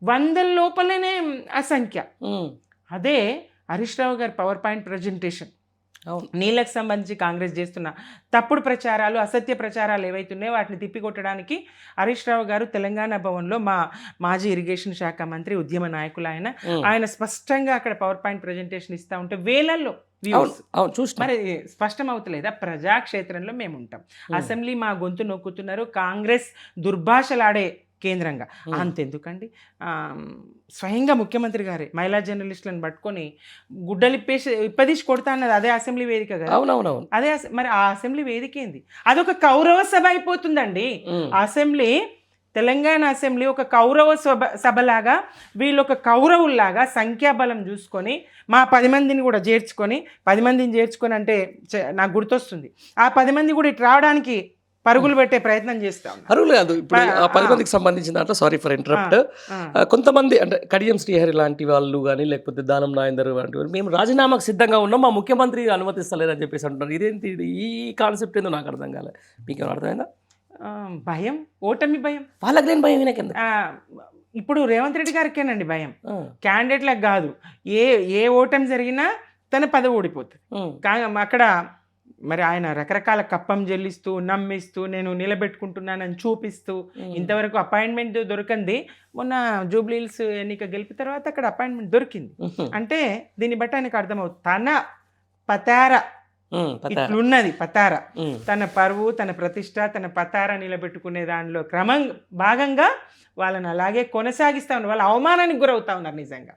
[SPEAKER 2] 100 లోపలనే ఆ సంఖ్య. అదే హరీష్ రావు గారి పవర్ పాయింట్ ప్రజెంటేషన్,
[SPEAKER 1] అవును,
[SPEAKER 2] నీళ్ళకు సంబంధించి కాంగ్రెస్ చేస్తున్న తప్పుడు ప్రచారాలు, అసత్య ప్రచారాలు ఏవైతున్నాయో వాటిని తిప్పికొట్టడానికి హరీష్ రావు గారు తెలంగాణ భవన్లో మాజీ ఇరిగేషన్ శాఖ మంత్రి, ఉద్యమ నాయకులు ఆయన స్పష్టంగా అక్కడ పవర్ పాయింట్ ప్రజెంటేషన్ ఇస్తూ ఉంటే వేలల్లో వ్యూస్. మరి స్పష్టం అవుతలేదా? ప్రజాక్షేత్రంలో మేము ఉంటాం, అసెంబ్లీ మా గొంతు నొక్కుతున్నారు, కాంగ్రెస్ దుర్భాషలాడే కేంద్రంగా. అంతెందుకండి, స్వయంగా ముఖ్యమంత్రి గారే మహిళా జర్నలిస్టులను పట్టుకొని ఇప్పదీసి కొడతా అన్నది అదే అసెంబ్లీ వేదిక కదా.
[SPEAKER 1] అవునవునవును.
[SPEAKER 2] అదే మరి ఆ అసెంబ్లీ వేదిక ఏంది? అదొక కౌరవ సభ అయిపోతుందండి. అసెంబ్లీ, తెలంగాణ అసెంబ్లీ ఒక కౌరవ సభలాగా, వీళ్ళు ఒక కౌరవుల్లాగా సంఖ్యాబలం చూసుకొని మా 10 మందిని కూడా చేర్చుకొని, 10 మందిని చేర్చుకొని అంటే నాకు గుర్తొస్తుంది, ఆ 10 మంది కూడా ఇటు రావడానికి పరుగులు పెట్టే ప్రయత్నం చేస్తా ఉన్నారు.
[SPEAKER 1] పరుగులు కాదు, ఇప్పుడు ఆ 10 మందికి సంబంధించిన దాంట్లో, సారీ ఫర్ ఇంటరప్ట్, కొంతమంది అంటే కడియం శ్రీహరి లాంటి వాళ్ళు కానీ, లేకపోతే దానం నాయందర్ లాంటి వాళ్ళు, మేము రాజీనామాకు సిద్ధంగా ఉన్నాం, మా ముఖ్యమంత్రి అనుమతిస్తలేదని చెప్పేసి అంటున్నారు. ఇదేంటి ఈ కాన్సెప్ట్ ఏందో నాకు అర్థం కాలేదు. మీకు ఏమైనా అర్థమైందా?
[SPEAKER 2] భయం, ఓటమి భయం.
[SPEAKER 1] వాళ్ళకి లేని భయం కింద
[SPEAKER 2] ఇప్పుడు రేవంత్ రెడ్డి గారికేనండి భయం, క్యాండిడేట్లకు కాదు. ఏ ఓటమి జరిగినా తన పదవి ఓడిపోతుంది. అక్కడ మరి ఆయన రకరకాల కప్పం చెల్లిస్తూ, నమ్మిస్తూ, నేను నిలబెట్టుకుంటున్నానని చూపిస్తూ, ఇంతవరకు అపాయింట్మెంట్ దొరకంది, మొన్న జూబ్లీహిల్స్ ఎన్నిక గెలిపిన తర్వాత అక్కడ అపాయింట్మెంట్ దొరికింది. అంటే దీన్ని బట్టి ఆయనకు అర్థమవుతుంది, తన పతార ఇట్లున్నది, పతార, తన పరువు, తన ప్రతిష్ట, తన పతార నిలబెట్టుకునే దానిలో భాగంగా వాళ్ళని అలాగే కొనసాగిస్తూ ఉన్నారు. వాళ్ళ అవమానానికి గురవుతా ఉన్నారు. నిజంగా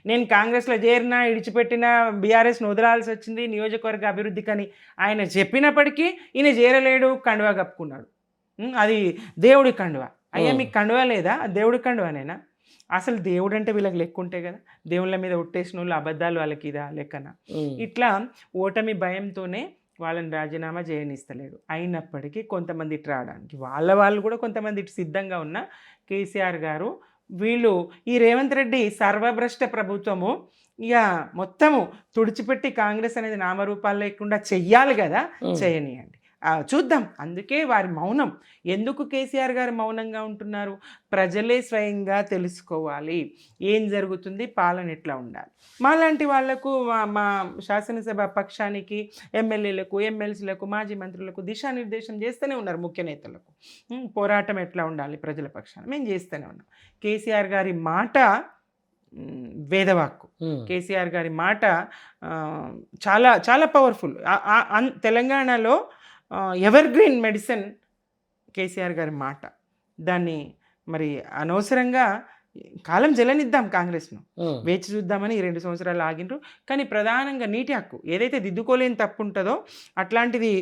[SPEAKER 2] నేను కాంగ్రెస్లో చేరినా, ఇడిచిపెట్టిన బీఆర్ఎస్ను వదలాల్సి వచ్చింది నియోజకవర్గ అభివృద్ధికని ఆయన చెప్పినప్పటికీ ఈయన చేరలేడు, కండువా కప్పుకున్నాడు. అది దేవుడి కండువా. అయ్యా మీకు కండువా లేదా? దేవుడి కండువానేనా? అసలు దేవుడు అంటే వీళ్ళకి లెక్క ఉంటే కదా, దేవుళ్ళ మీద ఒట్టేసిన వాళ్ళు అబద్ధాలు వాళ్ళకి ఇదా లెక్కన? ఇట్లా ఓటమి భయంతోనే వాళ్ళని రాజీనామా చేయనిస్తలేడు. అయినప్పటికీ కొంతమంది ఇటు రావడానికి వాళ్ళు కూడా కొంతమంది ఇటు సిద్ధంగా ఉన్న కేసీఆర్ గారు, వీళ్ళు ఈ రేవంత్ రెడ్డి సర్వభ్రష్ట ప్రభుత్వము ఇక మొత్తము తుడిచిపెట్టి కాంగ్రెస్ అనేది నామరూపాలు లేకుండా చెయ్యాలి కదా, చేయనియండి, చూద్దాం. అందుకే వారి మౌనం. ఎందుకు కేసీఆర్ గారు మౌనంగా ఉంటున్నారు? ప్రజలే స్వయంగా తెలుసుకోవాలి ఏం జరుగుతుంది, పాలన ఎట్లా ఉండాలి. మాలాంటి వాళ్లకు, మా శాసనసభ పక్షానికి, ఎమ్మెల్యేలకు, ఎమ్మెల్సీలకు, మాజీ మంత్రులకు దిశానిర్దేశం చేస్తూనే ఉన్నారు. ముఖ్య నేతలకు పోరాటం ఎట్లా ఉండాలి ప్రజల పక్షాన మేము చేస్తూనే ఉన్నాం. కేసీఆర్ గారి మాట వేదవాక్కు. కేసీఆర్ గారి మాట చాలా చాలా పవర్ఫుల్. తెలంగాణలో ఎవర్ గ్రీన్ మెడిసిన్ కేసీఆర్ గారి మాట. దాన్ని మరి అనవసరంగా కాలం జలనిద్దాం, కాంగ్రెస్ను వేచి చూద్దామని 2 సంవత్సరాలు ఆగిండ్రు. కానీ ప్రధానంగా నీటి హక్కు ఏదైతే దిద్దుకోలేని తప్పు ఉంటుందో అట్లాంటిది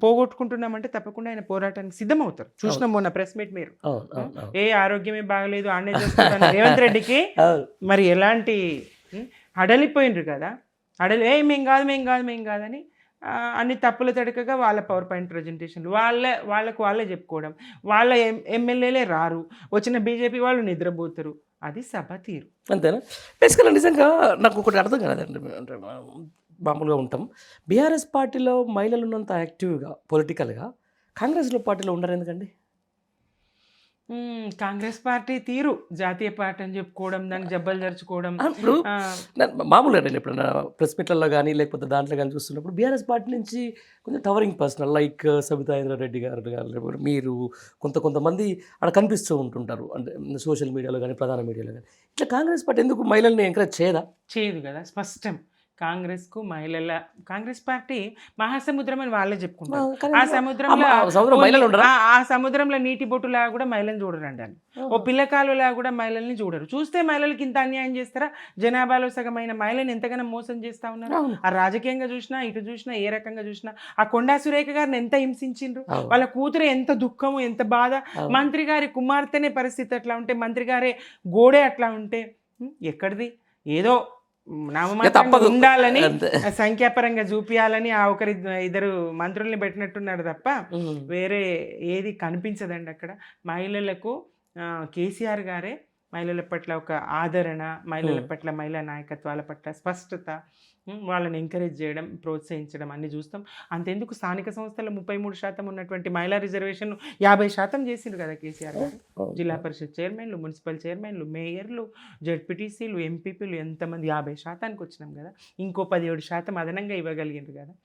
[SPEAKER 2] పోగొట్టుకుంటున్నామంటే తప్పకుండా ఆయన పోరాటానికి సిద్ధమవుతారు. చూసినాం మొన్న ప్రెస్ మీట్, మీరు ఆరోగ్యమే బాగలేదు ఆడనే చేస్తున్నారు రేవంత్ రెడ్డికి మరి ఎలాంటి హడలిపోయినరు కదా, మేం కాదని అన్ని తప్పుల తడకగా వాళ్ళ పవర్ పాయింట్ ప్రజెంటేషన్లు వాళ్ళకు వాళ్ళే చెప్పుకోవడం, వాళ్ళ ఎమ్మెల్యేలే రారు, వచ్చిన బీజేపీ వాళ్ళు నిద్రపోతారు. అది సభ తీరు.
[SPEAKER 1] అంతేనా? బేసికల్గా నిజంగా నాకు ఒకటి అర్థం కాలేదండి. అంటే మామూలుగా ఉంటాం, బీఆర్ఎస్ పార్టీలో మహిళలు ఉన్నంత యాక్టివ్గా పొలిటికల్గా కాంగ్రెస్లో పార్టీలో ఉండరు ఎందుకండి?
[SPEAKER 2] కాంగ్రెస్ పార్టీ తీరు జాతీయ పార్టీ అని చెప్పుకోవడం, దానికి జబ్బలు జరుచుకోవడం.
[SPEAKER 1] ఇప్పుడు మామూలుగా ఎప్పుడైనా ప్రెస్ మీట్లలో కానీ లేకపోతే దాంట్లో కానీ చూస్తున్నప్పుడు బీఆర్ఎస్ పార్టీ నుంచి కొంచెం towering personal like Sabitha Indra Reddy garu, మీరు కొంతమంది అక్కడ కనిపిస్తూ ఉంటుంటారు, అంటే సోషల్ మీడియాలో కానీ ప్రధాన మీడియాలో కానీ. ఇట్లా కాంగ్రెస్ పార్టీ ఎందుకు మహిళల్ని ఎంకరేజ్ చేయదు
[SPEAKER 2] కదా? స్పష్టం. కాంగ్రెస్ పార్టీ మహాసముద్రం అని వాళ్ళే చెప్పుకుంటారు. ఆ సముద్రంలో నీటి బొట్టులా కూడా మహిళలను చూడరండి అని, ఓ పిల్లకాలులా కూడా మహిళల్ని చూడరు. చూస్తే మహిళలకి ఇంత అన్యాయం చేస్తారా? జనాభాలో సగమైన మహిళని ఎంతగానో మోసం చేస్తా ఉన్నారు. ఆ రాజకీయంగా చూసినా, ఇటు చూసినా, ఏ రకంగా చూసినా. ఆ కొండా సురేఖ గారిని ఎంత హింసించిండ్రు, వాళ్ళ కూతురు ఎంత దుఃఖము, ఎంత బాధ. మంత్రి గారి కుమార్తెనే పరిస్థితి అట్లా ఉంటే, మంత్రి గారే గోడే అట్లా ఉంటే ఎక్కడిది? ఏదో నామమాత్రంగా
[SPEAKER 1] తప్పదు.
[SPEAKER 2] ఉండాలని
[SPEAKER 1] అంతే.
[SPEAKER 2] సంఖ్యాపరంగా చూపించాలని ఆ ఒకరి ఇద్దరు మంత్రుల్ని పెట్టినట్టున్నాడు తప్ప వేరే ఏది కనిపించదండి అక్కడ. మహిళలకు కేసీఆర్ గారే మహిళల పట్ల ఒక ఆదరణ, మహిళల పట్ల మహిళా నాయకత్వాల పట్ల స్పష్టత, వాళ్ళని ఎంకరేజ్ చేయడం, ప్రోత్సహించడం అన్ని చూస్తాం. అంతెందుకు స్థానిక సంస్థలు 33% ఉన్నటువంటి మహిళా రిజర్వేషన్ 50% చేసిండ్రు కదా కేసీఆర్ గారు. జిల్లా పరిషత్ చైర్మన్లు, మున్సిపల్ చైర్మన్లు, మేయర్లు, జడ్పీటీసీలు, ఎంపీపీలు ఎంతమంది 50%కి వచ్చినాం కదా. ఇంకో 17% అదనంగా ఇవ్వగలిగిండ్రు కదా.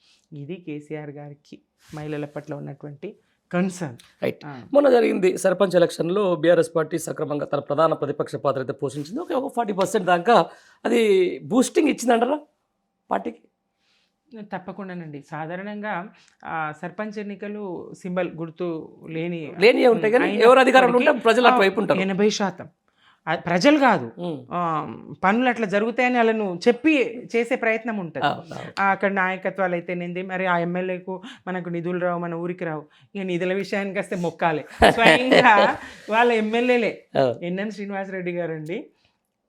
[SPEAKER 2] ఇది కేసీఆర్ గారికి మహిళల పట్ల ఉన్నటువంటి కన్సర్న్.
[SPEAKER 1] రైట్. మొన్న జరిగింది సర్పంచ్ ఎలక్షన్లో బీఆర్ఎస్ పార్టీ సక్రమంగా తన ప్రధాన ప్రతిపక్ష పాత్ర అయితే పోషించింది. ఒక 40% దాకా అది బూస్టింగ్ ఇచ్చిందంటారా పార్టీకి?
[SPEAKER 2] తప్పకుండానండి. సాధారణంగా సర్పంచ్ ఎన్నికలు సింబల్ గుర్తు లేని
[SPEAKER 1] ఉంటాయి కానీ ఎవరు అధికారంలో ఉంటే ప్రజలు అటువైపు ఉంటారు.
[SPEAKER 2] 80% ప్రజలు కాదు, పనులు అట్లా జరుగుతాయని వాళ్ళను చెప్పి చేసే ప్రయత్నం ఉంటుంది. అక్కడ నాయకత్వాలు అయితేనేది, మరి ఆ ఎమ్మెల్యేకు మనకు నిధులు రావు, మన ఊరికి రావు, ఇక నిధుల విషయానికి వస్తే మొక్కాలి. స్వయంగా వాళ్ళ ఎమ్మెల్యేలే ఎన్ఎం శ్రీనివాసరెడ్డి గారు అండి,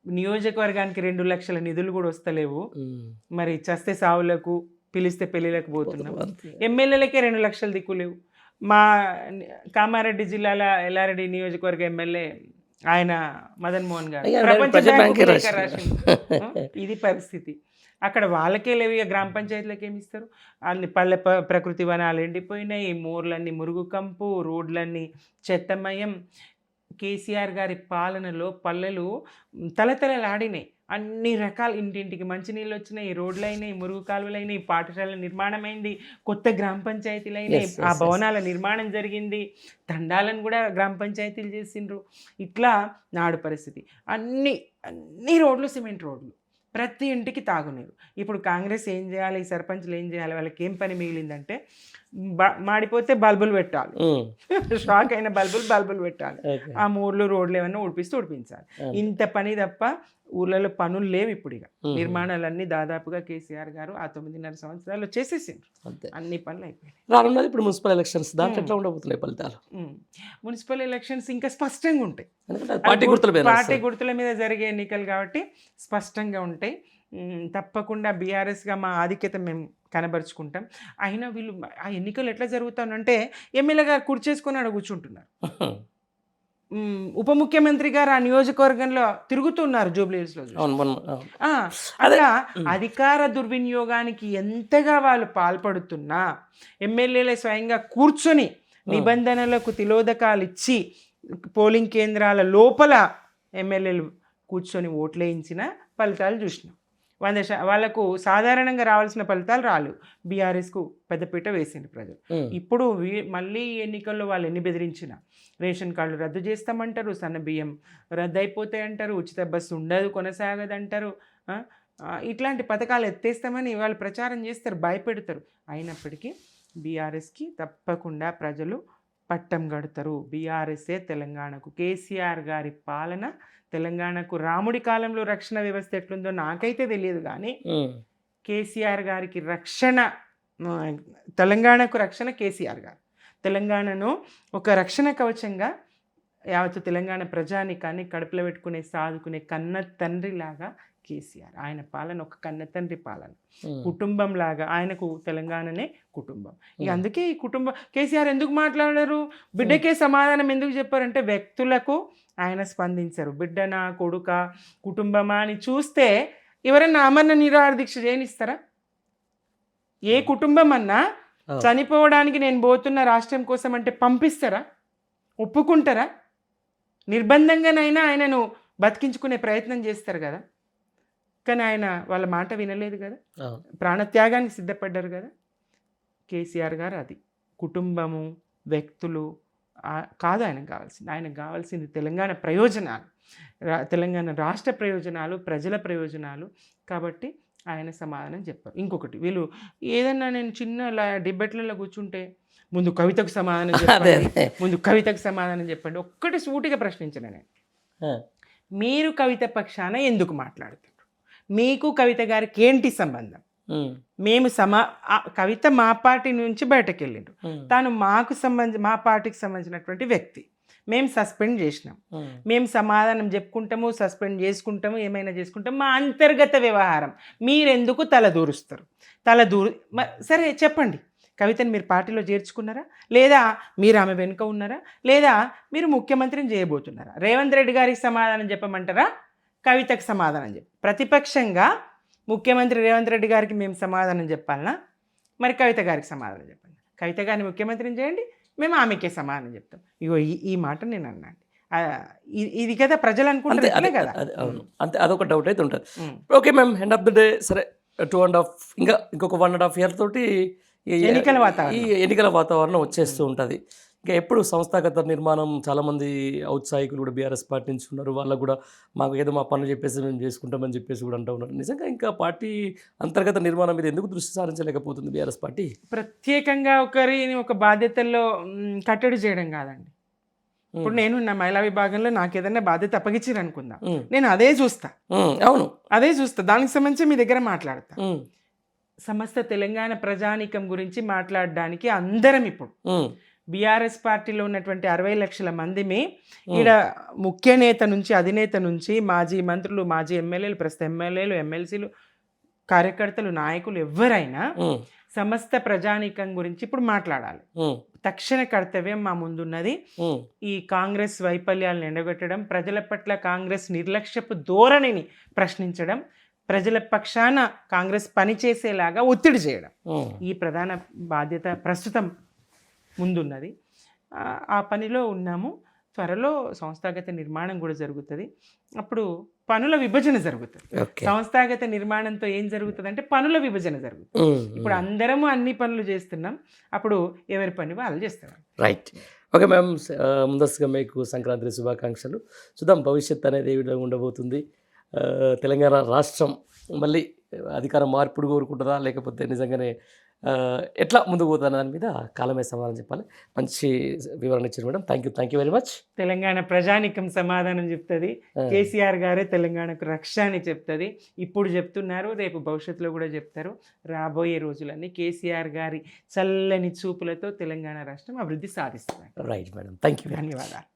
[SPEAKER 2] నియోజకవర్గానికి 2 లక్షల నిధులు కూడా వస్తలేవు, మరి చస్తే సావులకు పిలిస్తే పెళ్ళిళ్ళకు పోతున్నాం, ఎమ్మెల్యేలకే 2 లక్షల దిక్కు లేవు. మా కామారెడ్డి జిల్లాల ఎల్లారెడ్డి నియోజకవర్గ ఎమ్మెల్యే ఆయన మదన్ మోహన్ గారు ప్రపంచ బ్యాంకు ఇది పరిస్థితి. అక్కడ వాళ్ళకే లేవు, ఇక గ్రామ పంచాయతీలకు ఏమి ఇస్తారు? అన్ని పల్లె ప్రకృతి వనాలు ఎండిపోయినాయి, మోర్లన్నీ మురుగు కంపు, రోడ్లన్నీ చెత్తమయం. కేసీఆర్ గారి పాలనలో పల్లెలు తలతలలాడినాయి. అన్ని రకాల ఇంటింటికి మంచినీళ్ళు వచ్చినాయి, రోడ్లు అయినాయి, మురుగు కాలువలు అయినాయి, పాఠశాల నిర్మాణం అయింది, కొత్త గ్రామ పంచాయతీలు అయినాయి, ఆ భవనాల నిర్మాణం జరిగింది, తండాలను కూడా గ్రామ పంచాయతీలు చేసిండ్రు. ఇట్లా నాడు పరిస్థితి. అన్ని రోడ్లు సిమెంట్ రోడ్లు, ప్రతి ఇంటికి తాగునీరు. ఇప్పుడు కాంగ్రెస్ ఏం చేయాలి, ఈ సర్పంచ్లు ఏం చేయాలి, వాళ్ళకి ఏం పని మిగిలిందంటే మాడిపోతే బల్బులు పెట్టాలి, షాక్ అయిన బల్బులు పెట్టాలి, ఆ మూర్లు రోడ్లు ఏమన్నా ఉడిపించాలి. ఇంత పని తప్ప ఊర్లలో పనులు లేవు. ఇప్పుడు ఇక నిర్మాణాలన్నీ దాదాపుగా కేసీఆర్ గారు ఆ 9.5 సంవత్సరాలు చేసేసిండ్రు, అన్ని పనులు అయిపోయినాయి.
[SPEAKER 1] రానున్నది ఇప్పుడు మున్సిపల్ ఎలక్షన్స్, దాంట్లో ఎట్లా ఉండబోతున్నాయి ఫలితాలు?
[SPEAKER 2] మున్సిపల్ ఎలక్షన్స్ ఇంకా స్పష్టంగా ఉంటాయి.
[SPEAKER 1] పార్టీ
[SPEAKER 2] గుర్తుల మీద జరిగే ఎన్నికలు కాబట్టి స్పష్టంగా ఉంటాయి. తప్పకుండా బీఆర్ఎస్గా మా ఆధిక్యత మేము కనబరుచుకుంటాం. అయినా వీళ్ళు ఆ ఎన్నికలు ఎట్లా జరుగుతానంటే ఎమ్మెల్యే గారు కూర్చేసుకొని అక్కడ కూర్చుంటున్నారు, ఉప ముఖ్యమంత్రి గారు ఆ నియోజకవర్గంలో తిరుగుతున్నారు జూబ్లీహిల్స్లో. అలా అధికార దుర్వినియోగానికి ఎంతగా వాళ్ళు పాల్పడుతున్నా ఎమ్మెల్యేలే స్వయంగా కూర్చొని నిబంధనలకు తిలోదకాలు ఇచ్చి పోలింగ్ కేంద్రాల లోపల ఎమ్మెల్యేలు కూర్చొని ఓట్లేయించిన ఫలితాలు చూసినాం. వాళ్ళకు సాధారణంగా రావాల్సిన ఫలితాలు రాలేవు. బీఆర్ఎస్కు పెద్దపీట వేసింది ప్రజలు. ఇప్పుడు మళ్ళీ ఎన్నికల్లో వాళ్ళు ఎన్ని బెదిరించినా రేషన్ కార్డులు రద్దు చేస్తామంటారు, సన్న బియ్యం రద్దు అయిపోతాయి అంటారు, ఉచిత బస్సు ఉండదు, కొనసాగదంటారు, ఇట్లాంటి పథకాలు ఎత్తేస్తామని వాళ్ళు ప్రచారం చేస్తారు, భయపెడతారు. అయినప్పటికీ బీఆర్ఎస్కి తప్పకుండా ప్రజలు పట్టం కడతారు. బీఆర్ఎస్ఏ తెలంగాణకు, కేసీఆర్ గారి పాలన తెలంగాణకు రాముడి కాలంలో రక్షణ వ్యవస్థ ఎట్లుందో నాకైతే తెలియదు, కానీ కేసీఆర్ గారికి రక్షణ, తెలంగాణకు రక్షణ కేసీఆర్ గారు. తెలంగాణను ఒక రక్షణ కవచంగా యావత్తు తెలంగాణ ప్రజానికాన్ని కడుపులో పెట్టుకునే సాదుకునే కన్న తండ్రిలాగా కేసీఆర్, ఆయన పాలన ఒక కన్న తండ్రి పాలన, కుటుంబం లాగా. ఆయనకు తెలంగాణనే కుటుంబం. ఇక అందుకే ఈ కుటుంబం కేసీఆర్ ఎందుకు మాట్లాడారు, బిడ్డకే సమాధానం ఎందుకు చెప్పారంటే వ్యక్తులకు ఆయన స్పందించరు. బిడ్డనా కొడుక కుటుంబమా అని చూస్తే ఎవరన్నా అమరణ నిరాహార దీక్ష చేయనిస్తారా? ఏ కుటుంబం అన్నా చనిపోవడానికి నేను పోతున్న రాష్ట్రం కోసం అంటే పంపిస్తారా? ఒప్పుకుంటారా? నిర్బంధంగానైనా ఆయనను బతికించుకునే ప్రయత్నం చేస్తారు కదా. కానీ ఆయన వాళ్ళ మాట వినలేదు కదా, ప్రాణత్యాగానికి సిద్ధపడ్డారు కదా. కేసీఆర్ గారు అది కుటుంబము, వ్యక్తులు కాదు ఆయనకు కావాల్సింది. ఆయనకు కావాల్సింది తెలంగాణ ప్రయోజనాలు, తెలంగాణ రాష్ట్ర ప్రయోజనాలు, ప్రజల ప్రయోజనాలు. కాబట్టి ఆయన సమాధానం చెప్పారు. ఇంకొకటి, వీళ్ళు ఏదన్నా నేను చిన్న డిబేట్లలో కూర్చుంటే ముందు కవితకు సమాధానం చెప్పండి, ఒక్కటి సూటిగా ప్రశ్నించిన నేను, మీరు కవిత పక్షాన ఎందుకు మాట్లాడుతారు? మీకు కవిత గారికి ఏంటి సంబంధం? మేము కవిత మా పార్టీ నుంచి బయటకు వెళ్ళిండు, తాను మా పార్టీకి సంబంధించినటువంటి వ్యక్తి. మేము సస్పెండ్ చేసినాం, మేము సమాధానం చెప్పుకుంటాము, సస్పెండ్ చేసుకుంటాము, ఏమైనా చేసుకుంటాము, మా అంతర్గత వ్యవహారం మీరెందుకు తలదూరుస్తారు? సరే చెప్పండి, కవితను మీరు పార్టీలో చేర్చుకున్నారా, లేదా మీరు ఆమె వెనుక ఉన్నారా, లేదా మీరు ముఖ్యమంత్రిని చేయబోతున్నారా? రేవంత్ రెడ్డి గారికి సమాధానం చెప్పమంటారా, కవితకు సమాధానం చెప్పి? ప్రతిపక్షంగా ముఖ్యమంత్రి రేవంత్ రెడ్డి గారికి మేము సమాధానం చెప్పాలనా, మరి కవిత గారికి సమాధానం చెప్పండి. కవిత గారిని ముఖ్యమంత్రిని చేయండి, మేము ఆమెకే సమాధానం చెప్తాం. ఇగో ఈ మాట నేను అన్నాను. ఇది కదా ప్రజలు అనుకుంటారు కదా.
[SPEAKER 1] అవును, అంతే, అదొక డౌట్ అయితే ఉంటుంది. Okay ma'am, end of the day సరే 2.5 ఇంకొక 1.5 year తోటి ఎన్నికల వాతావరణం వచ్చేస్తూ ఉంటుంది. ఇంకా ఎప్పుడు సంస్థాగత నిర్మాణం, చాలామంది ఔత్సాహికులు కూడా బీఆర్ఎస్ పార్టీ నుంచి ఉన్నారు, వాళ్ళకు కూడా మాకు ఏదో మా పనులు చెప్పేసి మేము చేసుకుంటామని చెప్పేసి కూడా అంటూ ఉన్నారు. నిజంగా ఇంకా పార్టీ అంతర్గత నిర్మాణం మీద ఎందుకు దృష్టి సారించలేకపోతుంది బీఆర్ఎస్ పార్టీ?
[SPEAKER 2] ప్రత్యేకంగా ఒకరిని ఒక బాధ్యతల్లో కట్టడి చేయడం కాదండి. ఇప్పుడు నేను నా మహిళా విభాగంలో నాకు ఏదైనా బాధ్యత అప్పగించారు అనుకుందాం, నేను అదే చూస్తా. అవును, అదే చూస్తా, దానికి సంబంధించి మీ దగ్గర మాట్లాడతా. సమస్త తెలంగాణ ప్రజానీకం గురించి మాట్లాడడానికి అందరం ఇప్పుడు బీఆర్ఎస్ పార్టీలో ఉన్నటువంటి 60 లక్షల మందిని ఈడ ముఖ్య నేత నుంచి అధినేత నుంచి మాజీ మంత్రులు, మాజీ ఎమ్మెల్యేలు, ప్రస్తుత ఎమ్మెల్యేలు, ఎమ్మెల్సీలు, కార్యకర్తలు, నాయకులు ఎవరైనా సమస్త ప్రజానీకం గురించి ఇప్పుడు మాట్లాడాలి. తక్షణ కర్తవ్యం మా ముందున్నది ఈ కాంగ్రెస్ వైఫల్యాలను ఎండగొట్టడం, ప్రజల పట్ల కాంగ్రెస్ నిర్లక్ష్యపు ధోరణిని ప్రశ్నించడం, ప్రజల పక్షాన కాంగ్రెస్ పనిచేసేలాగా ఒత్తిడి చేయడం. ఈ ప్రధాన బాధ్యత ప్రస్తుతం ముందున్నది. ఆ పనిలో ఉన్నాము. త్వరలో సంస్థాగత నిర్మాణం కూడా జరుగుతుంది. అప్పుడు పనుల విభజన జరుగుతుంది. సంస్థాగత నిర్మాణంతో ఏం జరుగుతుంది అంటే పనుల విభజన జరుగుతుంది. ఇప్పుడు అందరము అన్ని పనులు చేస్తున్నాం, అప్పుడు ఎవరి పని వాళ్ళు చేస్తున్నారు.
[SPEAKER 1] రైట్, ఓకే మ్యామ్, ముందస్తుగా మీకు సంక్రాంతి శుభాకాంక్షలు. చూద్దాం భవిష్యత్ అనేది ఏ విధంగా ఉండబోతుంది. తెలంగాణ రాష్ట్రం మళ్ళీ అధికారం మార్పుడు కోరుకుంటుందా, లేకపోతే నిజంగానే ఎట్లా ముందుకు పోతున్న దాని మీద కాలమే సమాధానం చెప్పాలి. మంచి వివరణ ఇచ్చారు madam, thank you very much.
[SPEAKER 2] Telangana ప్రజానికం సమాధానం చెప్తుంది, కేసీఆర్ గారే తెలంగాణకు రక్ష అని చెప్తుంది. ఇప్పుడు చెప్తున్నారు, రేపు భవిష్యత్తులో కూడా చెప్తారు. రాబోయే రోజులన్నీ కేసీఆర్ గారి చల్లని చూపులతో తెలంగాణ రాష్ట్రం అభివృద్ధి సాధిస్తుంది.
[SPEAKER 1] రైట్ మేడం, థ్యాంక్ యూ,
[SPEAKER 2] ధన్యవాదాలు.